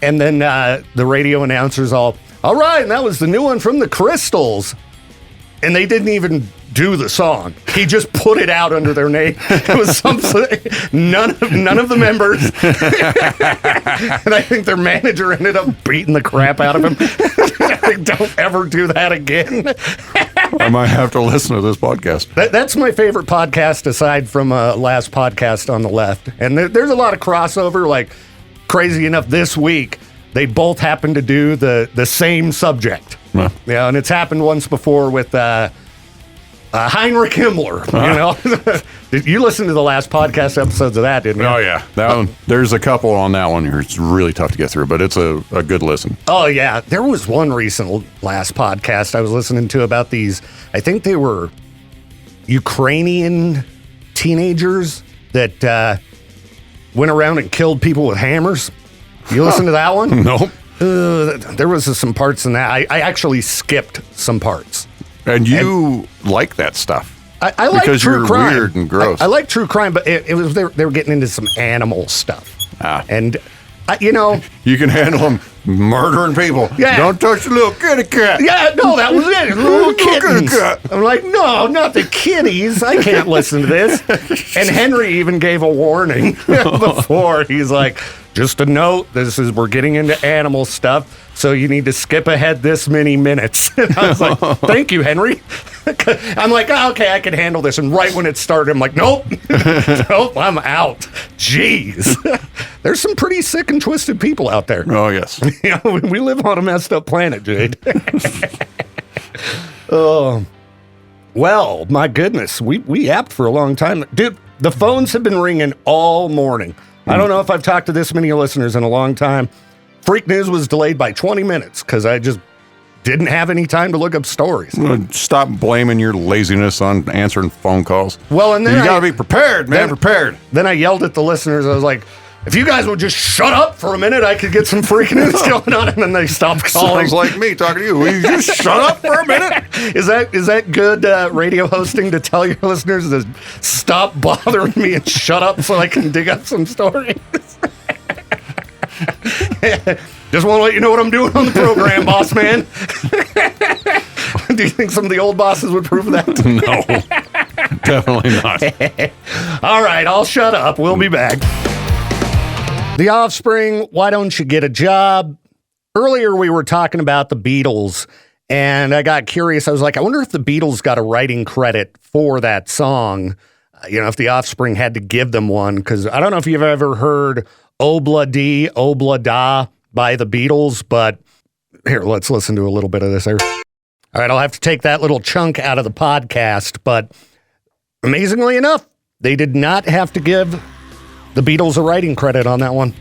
And then the radio announcer's all right, and that was the new one from the Crystals. And they didn't even do the song. He just put it out under their name. It was something, none of the members. And I think their manager ended up beating the crap out of him. Don't ever do that again. I might have to listen to this podcast. That's my favorite podcast aside from last podcast on the left. And there's a lot of crossover. Like, crazy enough, this week, they both happen to do the same subject. Huh. Yeah, and it's happened once before with Heinrich Himmler. Did you listen to the last podcast episodes of that, didn't you? Oh, yeah. That one, there's a couple on that one here. It's really tough to get through, but it's a good listen. Oh, yeah. There was one recent last podcast I was listening to about these, I think they were Ukrainian teenagers that went around and killed people with hammers. You listen to that one? Nope. There was some parts in that. I actually skipped some parts. And you like that stuff. I like because true you're crime. Weird and gross. I like true crime, but it was they were getting into some animal stuff. And, you can handle them murdering people. Yeah. Don't touch the little kitty cat. Yeah, no, that was it. Little kittens. cat. I'm like, no, not the kitties. I can't listen to this. And Henry even gave a warning before. He's like, just a note, we're getting into animal stuff, so you need to skip ahead this many minutes. And I was like, thank you, Henry. I'm like, oh, okay, I can handle this. And right when it started, I'm like, nope, nope, I'm out. Jeez. There's some pretty sick and twisted people out there. Oh, yes. We live on a messed up planet, Jade. Oh, well, my goodness. We yapped for a long time. Dude, the phones have been ringing all morning. I don't know if I've talked to this many listeners in a long time. Freak News was delayed by 20 minutes because I just didn't have any time to look up stories. Stop blaming your laziness on answering phone calls. Well, and then you got to be prepared, man. Prepared. Then I yelled at the listeners. I was like, if you guys would just shut up for a minute, I could get some freaking news going on. And then they stopped calling. Sounds like me talking to you. Will you just shut up for a minute? Is that good radio hosting to tell your listeners to stop bothering me and shut up so I can dig up some stories? Just want to let you know what I'm doing on the program, boss man. Do you think some of the old bosses would prove that? No, definitely not. All right, I'll shut up. We'll be back. The Offspring, Why Don't You Get a Job? Earlier, we were talking about the Beatles, and I got curious. I was like, I wonder if the Beatles got a writing credit for that song. If the Offspring had to give them one, because I don't know if you've ever heard Obla Dee, Obla Da by the Beatles, but here, let's listen to a little bit of this here. All right, I'll have to take that little chunk out of the podcast, but amazingly enough, they did not have to give the Beatles a writing credit on that one.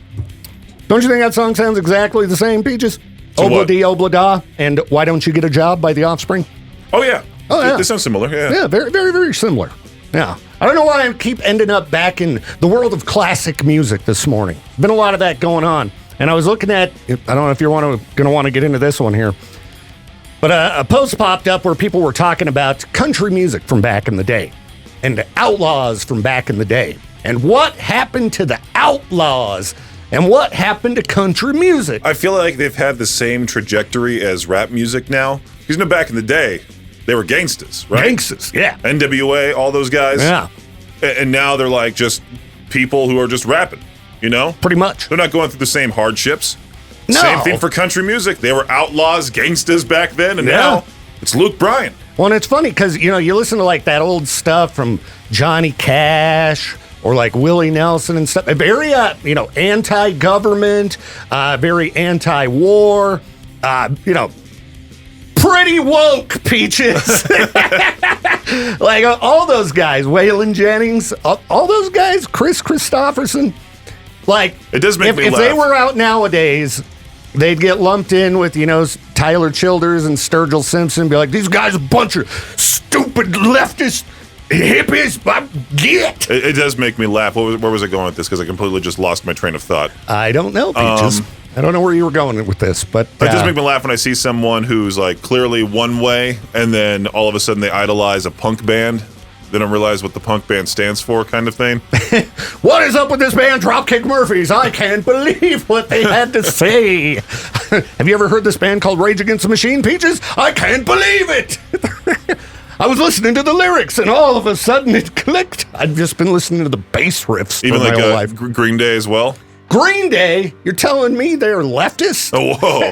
Don't you think that song sounds exactly the same, Peaches? So Obla Dee, Obla Da, and Why Don't You Get a Job by the Offspring? Oh, yeah. Oh, yeah. They sound similar, yeah. Yeah, very, very, very similar. Yeah. I don't know why I keep ending up back in the world of classic music this morning. Been a lot of that going on. And I was looking at, I don't know if you're going to want to get into this one here, but a post popped up where people were talking about country music from back in the day and outlaws from back in the day. And what happened to the outlaws? And what happened to country music? I feel like they've had the same trajectory as rap music now. Because back in the day, they were gangsters, right? Gangsters, yeah. NWA, all those guys. Yeah. And now they're like just people who are just rapping, Pretty much. They're not going through the same hardships. No. Same thing for country music. They were outlaws, gangsters back then, and now it's Luke Bryan. Well, and it's funny because, you listen to like that old stuff from Johnny Cash or like Willie Nelson and stuff. Very, anti-government, very anti-war, pretty woke, Peaches. Like all those guys, Waylon Jennings, all those guys, Chris Christopherson. Like, it does make me if laugh. they were out nowadays, they'd get lumped in with, Tyler Childers and Sturgill Simpson, be like, these guys are a bunch of stupid leftist hippies. Get. It does make me laugh. Where was I going with this? Because I completely just lost my train of thought. I don't know, Peaches. I don't know where you were going with this, but it does make me laugh when I see someone who's like clearly one way, and then all of a sudden they idolize a punk band. They don't realize what the punk band stands for, kind of thing. What is up with this band, Dropkick Murphys? I can't believe what they had to say. Have you ever heard this band called Rage Against the Machine, Peaches? I can't believe it. I was listening to the lyrics, and all of a sudden it clicked. I've just been listening to the bass riffs Even for like my whole life. Green Day as well? Green Day? You're telling me they're leftists? Oh, whoa.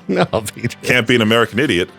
No, Peaches. Can't be an American idiot.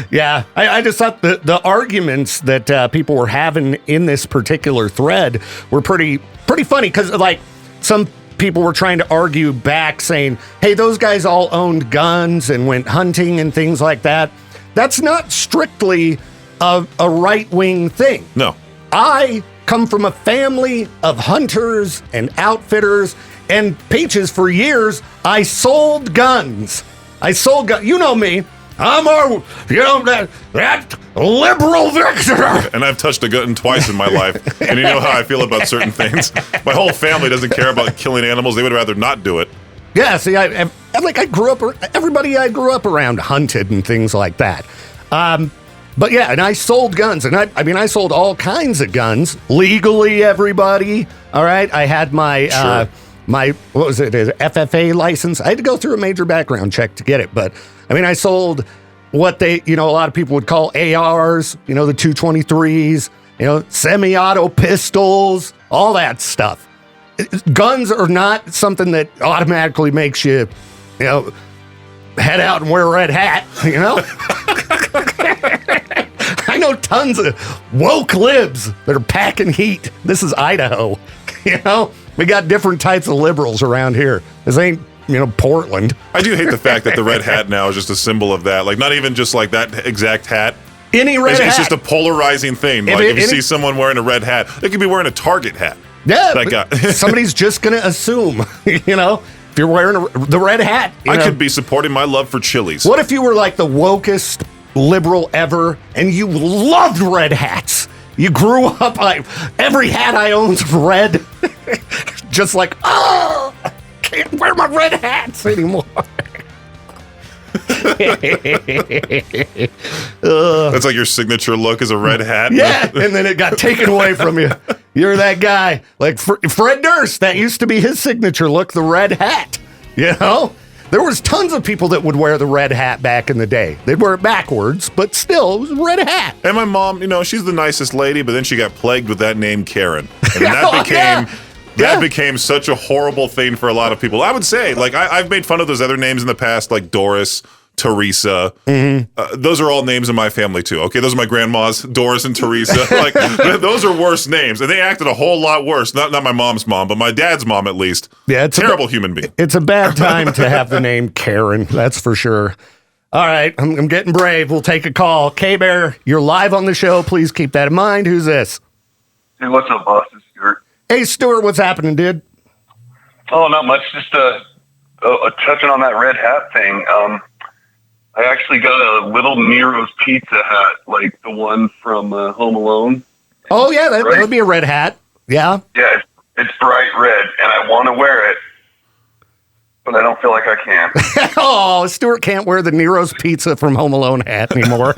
Yeah, I just thought the arguments that people were having in this particular thread were pretty funny because, like, some people were trying to argue back saying, hey, those guys all owned guns and went hunting and things like that. That's not strictly a right-wing thing. No. I come from a family of hunters and outfitters, and Peaches, for years, I sold guns. You know me. I'm that liberal victor. And I've touched a gun twice in my life. And you know how I feel about certain things. My whole family doesn't care about killing animals. They would rather not do it. Yeah, see, everybody I grew up around hunted and things like that. But yeah, and I sold guns, and I sold all kinds of guns legally. Everybody, all right. I had my my FFA license. I had to go through a major background check to get it, but I sold what a lot of people would call ARs. The 223s. Semi-auto pistols, all that stuff. Guns are not something that automatically makes you, head out and wear a red hat. I know tons of woke libs that are packing heat. This is Idaho. We got different types of liberals around here. This ain't, Portland. I do hate the fact that the red hat now is just a symbol of that. Like, not even just like that exact hat. Any red hat. It's just a polarizing thing. Like, if you see someone wearing a red hat, they could be wearing a Target hat. Yeah. That guy. Somebody's just going to assume, if you're wearing the red hat. I could be supporting my love for Chili's. What if you were like the wokest liberal ever and you loved red hats? You grew up like, every hat I own's red. Just like, oh, I can't wear my red hats anymore. That's like your signature look is a red hat. Yeah, and then it got taken away from you. You're that guy. Like Fred Durst, that used to be his signature look, the red hat. You know? There was tons of people that would wear the red hat back in the day. They'd wear it backwards, but still, it was a red hat. And my mom, she's the nicest lady, but then she got plagued with that name Karen. And that became such a horrible thing for a lot of people. I would say, like, I've made fun of those other names in the past, like Doris, Teresa. Mm-hmm. Those are all names in my family, too. Okay, those are my grandmas, Doris and Teresa. Like, those are worse names. And they acted a whole lot worse. Not my mom's mom, but my dad's mom, at least. Yeah, it's terrible human being. It's a bad time to have the name Karen, that's for sure. All right, I'm getting brave. We'll take a call. K-Bear, you're live on the show. Please keep that in mind. Who's this? Hey, what's up, boss? It's Stuart. Hey, Stuart, what's happening, dude? Oh, not much. Just touching on that red hat thing. I actually got a little Nero's pizza hat, like the one from Home Alone. Oh, yeah, that would be a red hat. Yeah. Yeah, it's bright red, and I want to wear it, but I don't feel like I can. Oh, Stuart can't wear the Nero's pizza from Home Alone hat anymore.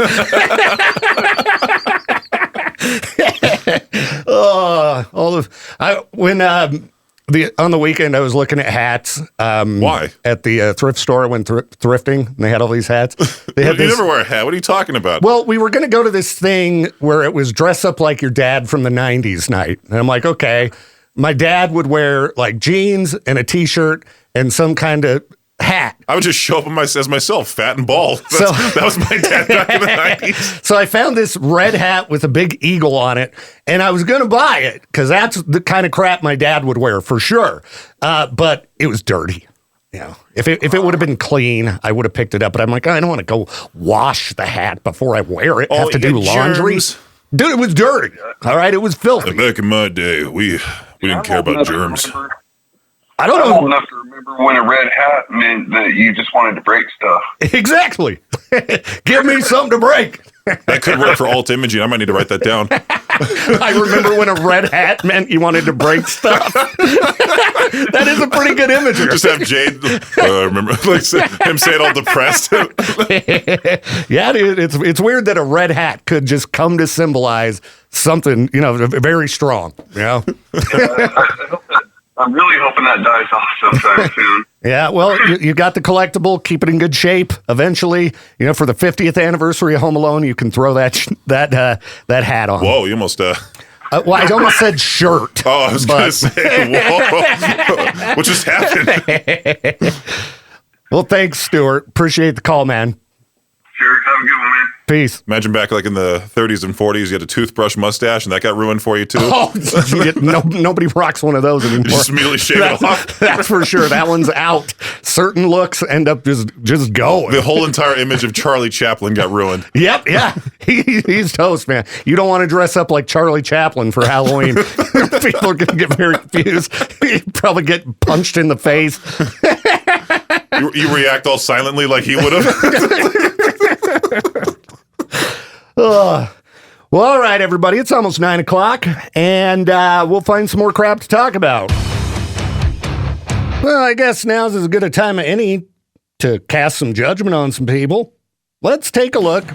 On the weekend, I was looking at hats. Why? At the thrift store. I went thrifting, and they had all these hats. They had you never wear a hat. What are you talking about? Well, we were going to go to this thing where it was dress up like your dad from the 90s night. And I'm like, okay. My dad would wear like jeans and a T-shirt and some kind of hat. I would just show up as myself, fat and bald. That was my dad back in the 90s. So I found this red hat with a big eagle on it, and I was going to buy it because that's the kind of crap my dad would wear for sure. But it was dirty. If it would have been clean, I would have picked it up. But I'm like, I don't want to go wash the hat before I wear it. Have to do laundry. Germs. Dude, it was dirty. All right, it was filthy. Back in my day, we didn't care about germs. I don't know. I'm old enough to remember when a red hat meant that you just wanted to break stuff. Exactly. Give me something to break. That could work for alt imaging. I might need to write that down. I remember when a red hat meant you wanted to break stuff. That is a pretty good imagery. Just have Jade, I remember him saying all depressed. Yeah, dude, it's weird that a red hat could just come to symbolize something, very strong. I'm really hoping that dies off sometime soon. Yeah, well, you got the collectible. Keep it in good shape. Eventually, for the 50th anniversary of Home Alone, you can throw that hat on. Whoa, you almost... well, I almost said shirt. Oh, I was going to say, whoa. What just happened? Well, thanks, Stuart. Appreciate the call, man. Sure, have a good one, man. Peace. Imagine back like in the 30s and 40s, you had a toothbrush mustache, and that got ruined for you too. Oh, nobody rocks one of those anymore. You just immediately shave it off. That's for sure. That one's out. Certain looks end up just going. The whole entire image of Charlie Chaplin got ruined. Yep, yeah. He's toast, man. You don't want to dress up like Charlie Chaplin for Halloween. People are going to get very confused. You probably get punched in the face. You react all silently like he would have. Well, all right, everybody. It's almost 9 o'clock, and we'll find some more crap to talk about. Well, I guess now's as good a time as any to cast some judgment on some people. Let's take a look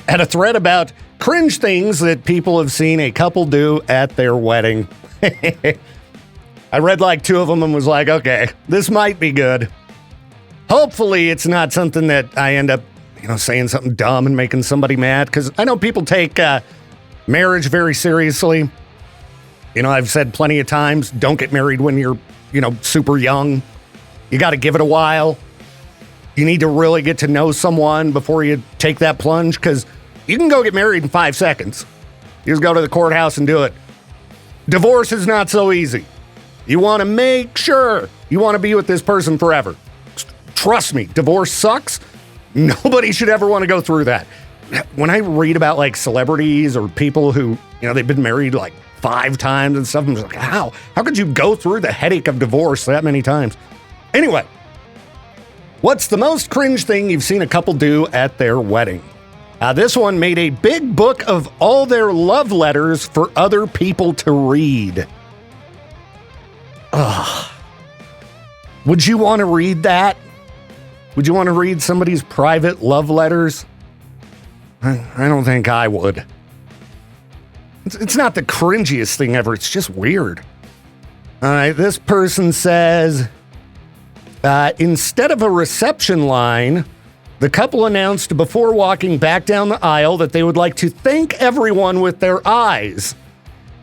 at a thread about cringe things that people have seen a couple do at their wedding. I read like 2 of them and was like, okay, this might be good. Hopefully it's not something that I end up saying something dumb and making somebody mad, because I know people take marriage very seriously. I've said plenty of times, don't get married when you're, super young. You got to give it a while. You need to really get to know someone before you take that plunge, because you can go get married in 5 seconds. You just go to the courthouse and do it. Divorce is not so easy. You want to make sure you want to be with this person forever. Trust me, divorce sucks. Nobody should ever want to go through that. When I read about like celebrities or people who, they've been married like 5 times and stuff, I'm just like, how could you go through the headache of divorce that many times? Anyway, what's the most cringe thing you've seen a couple do at their wedding? This one made a big book of all their love letters for other people to read. Ugh. Would you want to read that? Would you want to read somebody's private love letters? I don't think I would. It's not the cringiest thing ever. It's just weird. All right, this person says, instead of a reception line, the couple announced before walking back down the aisle that they would like to thank everyone with their eyes.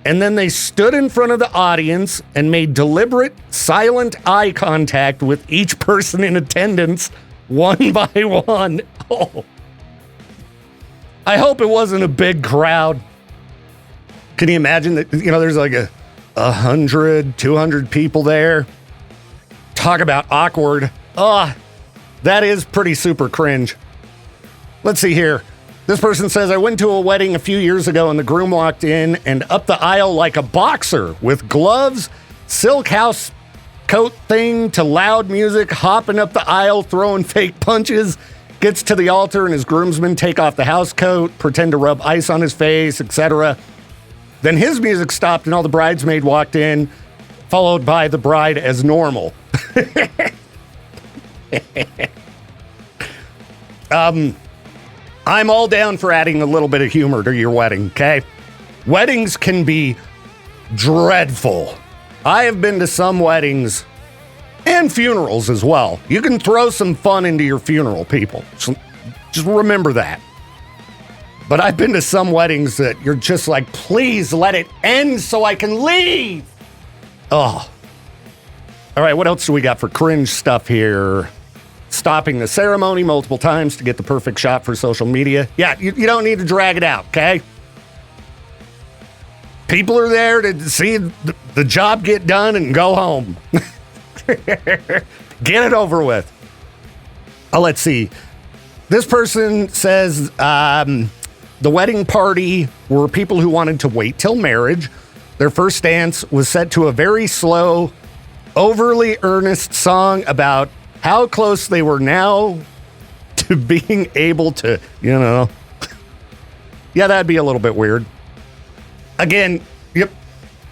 And then they stood in front of the audience and made deliberate, silent eye contact with each person in attendance, one by one. Oh. I hope it wasn't a big crowd. Can you imagine that, there's like 100, 200 people there? Talk about awkward. That is pretty super cringe. Let's see here. This person says, I went to a wedding a few years ago and the groom walked in and up the aisle like a boxer with gloves, silk house coat thing to loud music, hopping up the aisle, throwing fake punches, gets to the altar and his groomsmen take off the house coat, pretend to rub ice on his face, etc. Then his music stopped and all the bridesmaids walked in, followed by the bride as normal. I'm all down for adding a little bit of humor to your wedding, okay? Weddings can be dreadful. I have been to some weddings and funerals as well. You can throw some fun into your funeral, people. Just remember that. But I've been to some weddings that you're just like, please let it end so I can leave. Oh. All right, what else do we got for cringe stuff here? Stopping the ceremony multiple times to get the perfect shot for social media. Yeah, you don't need to drag it out, okay? People are there to see the job get done and go home. Get it over with. Let's see. This person says the wedding party were people who wanted to wait till marriage. Their first dance was set to a very slow, overly earnest song about how close they were now to being able to, Yeah, that'd be a little bit weird. Again, you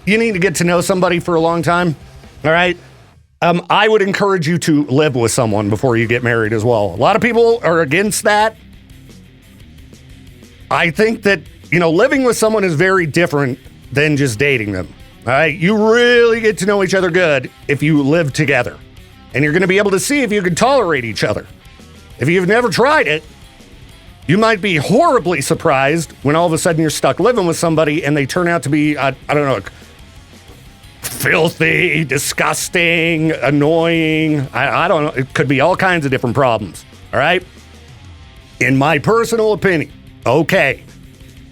need to get to know somebody for a long time, all right? I would encourage you to live with someone before you get married as well. A lot of people are against that. I think that, living with someone is very different than just dating them, all right? You really get to know each other good if you live together. And you're going to be able to see if you can tolerate each other. If you've never tried it, you might be horribly surprised when all of a sudden you're stuck living with somebody and they turn out to be, I don't know, filthy, disgusting, annoying. I don't know. It could be all kinds of different problems. All right? In my personal opinion, okay,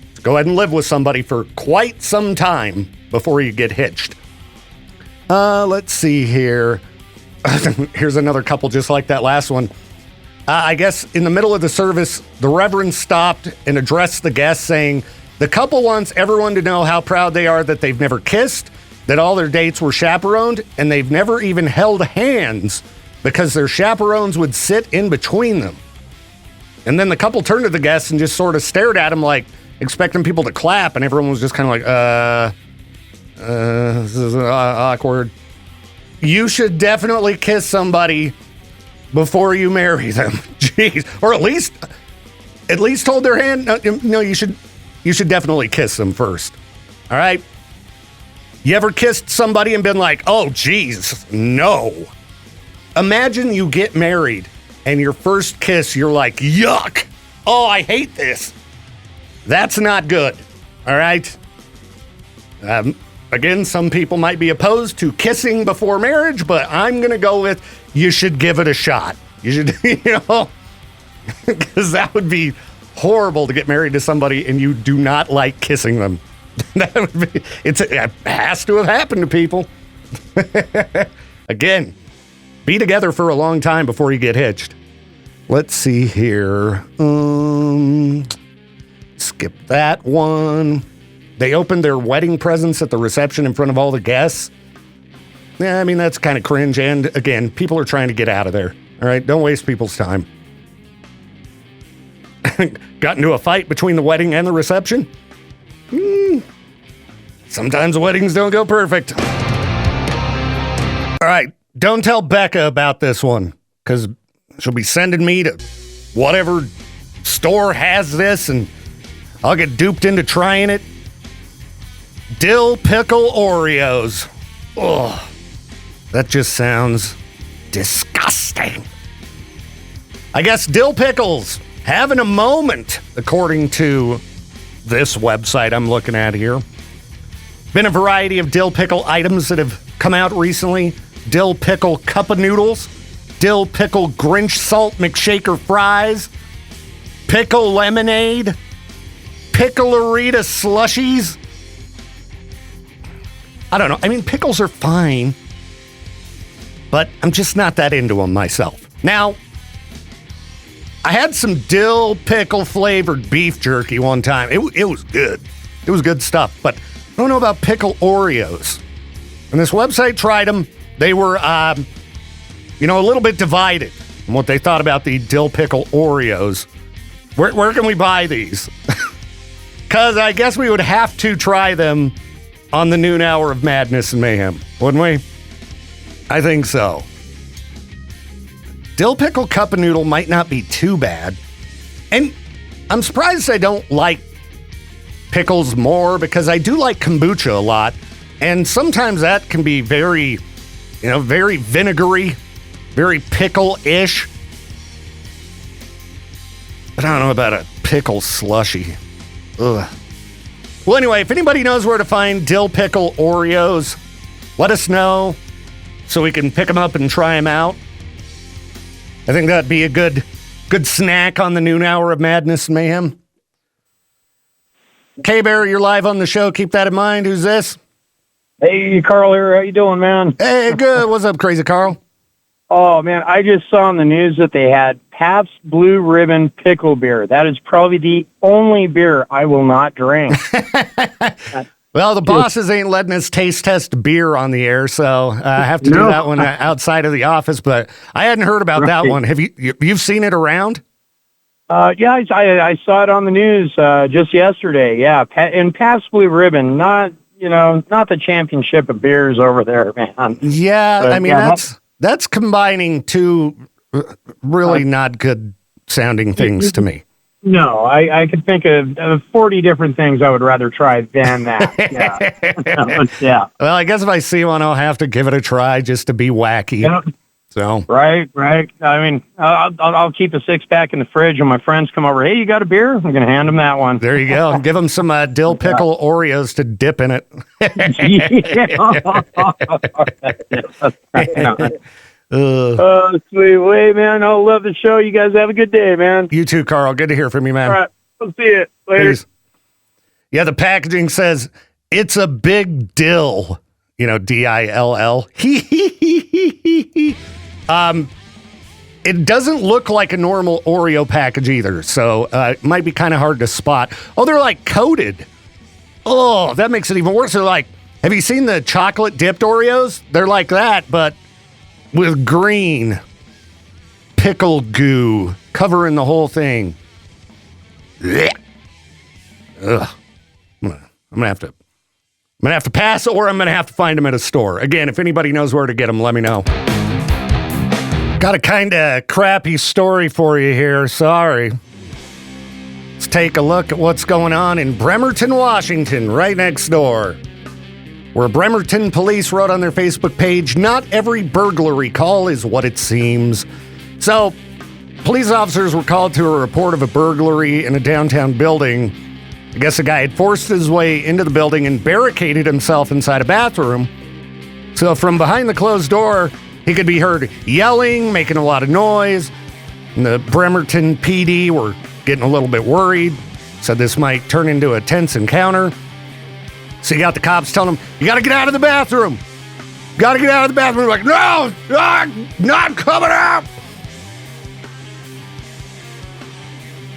let's go ahead and live with somebody for quite some time before you get hitched. Let's see here. Here's another couple just like that last one. I guess in the middle of the service, the Reverend stopped and addressed the guests saying, the couple wants everyone to know how proud they are that they've never kissed, that all their dates were chaperoned, and they've never even held hands because their chaperones would sit in between them. And then the couple turned to the guests and just sort of stared at them like expecting people to clap, and everyone was just kind of like, this is awkward. You should definitely kiss somebody before you marry them. Jeez. Or at least hold their hand. No, you should definitely kiss them first. All right? You ever kissed somebody and been like, oh, geez, no. Imagine you get married and your first kiss, you're like, yuck. Oh, I hate this. That's not good. All right? Again, some people might be opposed to kissing before marriage, but I'm going to go with you should give it a shot. You should, because that would be horrible to get married to somebody and you do not like kissing them. It has to have happened to people. Again, be together for a long time before you get hitched. Let's see here. Skip that one. They opened their wedding presents at the reception in front of all the guests. Yeah, I mean, that's kind of cringe. And again, people are trying to get out of there. All right, don't waste people's time. Got into a fight between the wedding and the reception? Sometimes weddings don't go perfect. All right, don't tell Becca about this one, because she'll be sending me to whatever store has this, and I'll get duped into trying it. Dill pickle Oreos. Ugh, that just sounds disgusting. I guess dill pickles having a moment, according to this website I'm looking at here. Been a variety of dill pickle items that have come out recently. Dill pickle cup of noodles, dill pickle Grinch salt McShaker fries, pickle lemonade, pickle-arita slushies. I don't know. I mean, pickles are fine, but I'm just not that into them myself. Now, I had some dill pickle flavored beef jerky one time. It was good. It was good stuff, but I don't know about pickle Oreos. When this website tried them, they were, a little bit divided on what they thought about the dill pickle Oreos. Where can we buy these? Because I guess we would have to try them on the noon hour of Madness and Mayhem, wouldn't we? I think so. Dill pickle cup of noodle might not be too bad. And I'm surprised I don't like pickles more, because I do like kombucha a lot. And sometimes that can be very, very vinegary, very pickle-ish. But I don't know about a pickle slushy. Ugh. Well, anyway, if anybody knows where to find dill pickle Oreos, let us know so we can pick them up and try them out. I think that'd be a good snack on the noon hour of Madness and Mayhem. K-Bear, you're live on the show. Keep that in mind. Who's this? Hey, Carl here. How you doing, man? Hey, good. What's up, Crazy Carl? Oh, man, I just saw on the news that they had Pabst Blue Ribbon pickle beer. That is probably the only beer I will not drink. Well, the bosses ain't letting us taste test beer on the air, so I have to do that one outside of the office. But I hadn't heard about that one. Have you've seen it around? Yeah, I saw it on the news just yesterday. Yeah, and Pabst Blue Ribbon, not the championship of beers over there, man. Yeah, but, I mean that's combining two really not good sounding things to me. No, I could think of 40 different things I would rather try than that. Yeah. Well, I guess if I see one, I'll have to give it a try just to be wacky. Yeah. So right. I mean, I'll keep a 6-pack in the fridge when my friends come over. Hey, you got a beer? I'm going to hand them that one. There you go. Give them some dill pickle Oreos to dip in it. Sweet way, man. I love the show. You guys have a good day, man. You too, Carl. Good to hear from you, man. All right. I'll see you later. Peace. Yeah, the packaging says it's a big dill. DILL. It doesn't look like a normal Oreo package either, so it might be kind of hard to spot. Oh, they're like coated. Oh, that makes it even worse. They're like, have you seen the chocolate dipped Oreos? They're like that, but with green pickle goo covering the whole thing. Ugh. I'm gonna have to pass, or I'm gonna have to find them at a store. Again, if anybody knows where to get them, let me know. Got a kind of crappy story for you here. Sorry. Let's take a look at what's going on in Bremerton, Washington, right next door. Where Bremerton police wrote on their Facebook page, "Not every burglary call is what it seems." So, police officers were called to a report of a burglary in a downtown building. I guess a guy had forced his way into the building and barricaded himself inside a bathroom. So from behind the closed door, he could be heard yelling, making a lot of noise. And the Bremerton PD were getting a little bit worried, said this might turn into a tense encounter. So you got the cops telling him, "You got to get out of the bathroom. Got to get out of the bathroom." Like, "No, not coming out."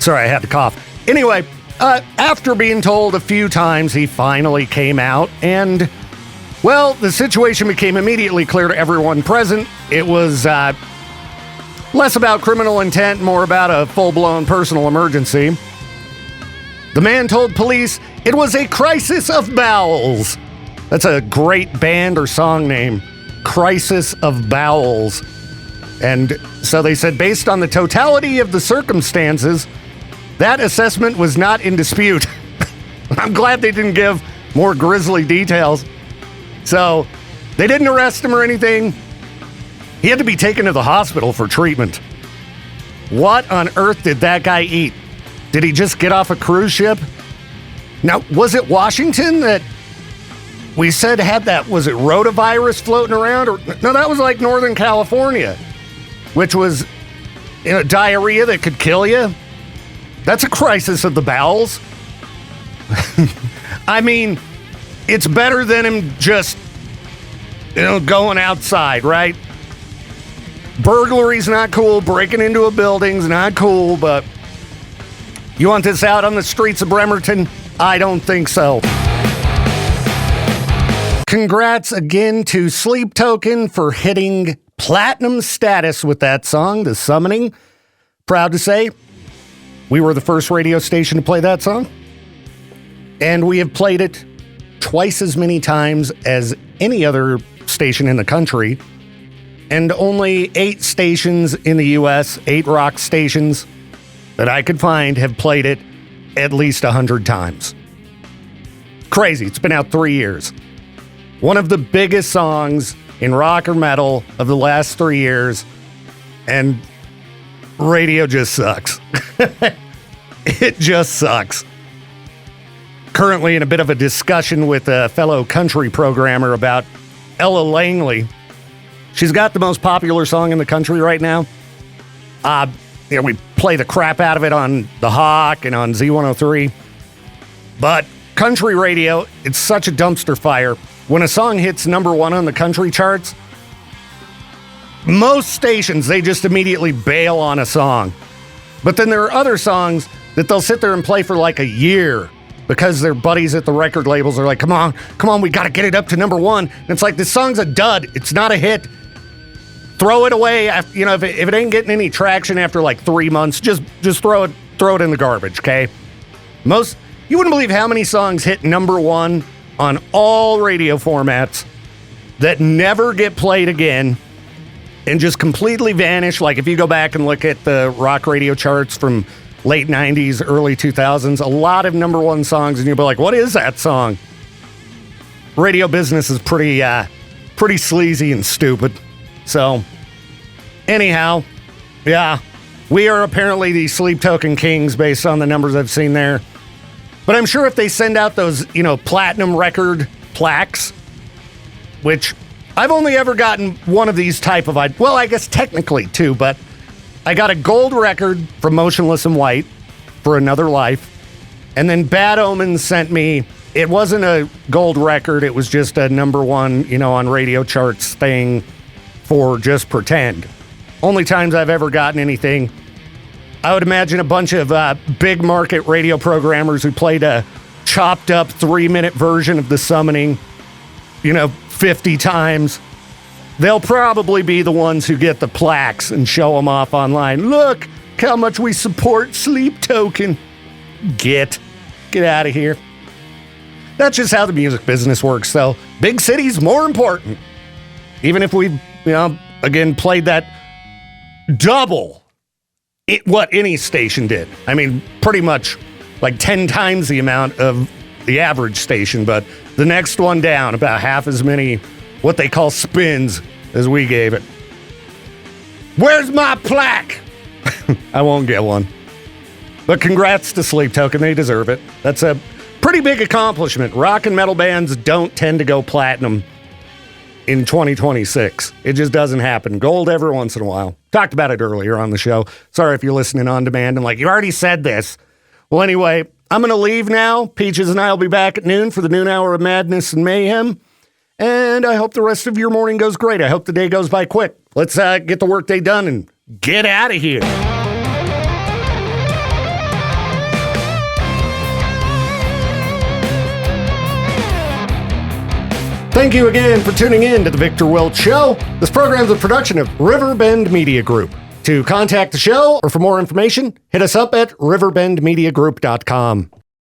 Sorry, I had to cough. Anyway, after being told a few times, he finally came out, and Well, the situation became immediately clear to everyone present. It was less about criminal intent, more about a full-blown personal emergency. The man told police it was a crisis of bowels. That's a great band or song name, Crisis of Bowels. And so they said, based on the totality of the circumstances, that assessment was not in dispute. I'm glad they didn't give more grisly details. So they didn't arrest him or anything. He had to be taken to the hospital for treatment. What on earth did that guy eat? Did he just get off a cruise ship? Now, was it Washington that we said had that, was it rotavirus floating around? Or no, that was like Northern California, which was diarrhea that could kill you. That's a crisis of the bowels. I mean, it's better than him just, going outside, right? Burglary's not cool. Breaking into a building's not cool, but you want this out on the streets of Bremerton? I don't think so. Congrats again to Sleep Token for hitting platinum status with that song, The Summoning. Proud to say, we were the first radio station to play that song. And we have played it twice as many times as any other station in the country. And only 8 stations in the U.S., 8 rock stations that I could find have played it at least 100 times. Crazy. It's been out 3 years. One of the biggest songs in rock or metal of the last 3 years. And radio just sucks. It just sucks. Currently in a bit of a discussion with a fellow country programmer about Ella Langley. She's got the most popular song in the country right now. We play the crap out of it on The Hawk and on Z103. But country radio, it's such a dumpster fire. When a song hits number 1 on the country charts, most stations, they just immediately bail on a song. But then there are other songs that they'll sit there and play for like a year because their buddies at the record labels are like, come on, we got to get it up to number 1. And it's like, this song's a dud. It's not a hit. Throw it away. If it ain't getting any traction after like 3 months, just throw it in the garbage, okay? You wouldn't believe how many songs hit number 1 on all radio formats that never get played again and just completely vanish. Like if you go back and look at the rock radio charts from late 90s, early 2000s, a lot of number 1 songs, and you'll be like, what is that song? Radio business is pretty sleazy and stupid. So, anyhow, yeah, we are apparently the Sleep Token Kings based on the numbers I've seen there. But I'm sure if they send out those, platinum record plaques, which I've only ever gotten one of these type of, well, I guess technically 2, but I got a gold record from Motionless in White for Another Life. And then Bad Omens sent me, it wasn't a gold record, it was just a number 1, on radio charts thing for Just Pretend. Only times I've ever gotten anything. I would imagine a bunch of big market radio programmers who played a chopped up 3-minute version of The Summoning, 50 times. They'll probably be the ones who get the plaques and show them off online. Look how much we support Sleep Token. Get out of here. That's just how the music business works, though. Big cities more important. Even if we, again, played that double what any station did. I mean, pretty much like 10 times the amount of the average station, but the next one down, about half as many what they call spins as we gave it. Where's my plaque? I won't get one. But congrats to Sleep Token. They deserve it. That's a pretty big accomplishment. Rock and metal bands don't tend to go platinum in 2026. It just doesn't happen. Gold every once in a while. Talked about it earlier on the show. Sorry if you're listening on demand and like, you already said this. Well, anyway, I'm going to leave now. Peaches and I will be back at noon for the noon hour of madness and mayhem. And I hope the rest of your morning goes great. I hope the day goes by quick. Let's get the workday done and get out of here. Thank you again for tuning in to The Victor Welch Show. This program is a production of Riverbend Media Group. To contact the show or for more information, hit us up at riverbendmediagroup.com.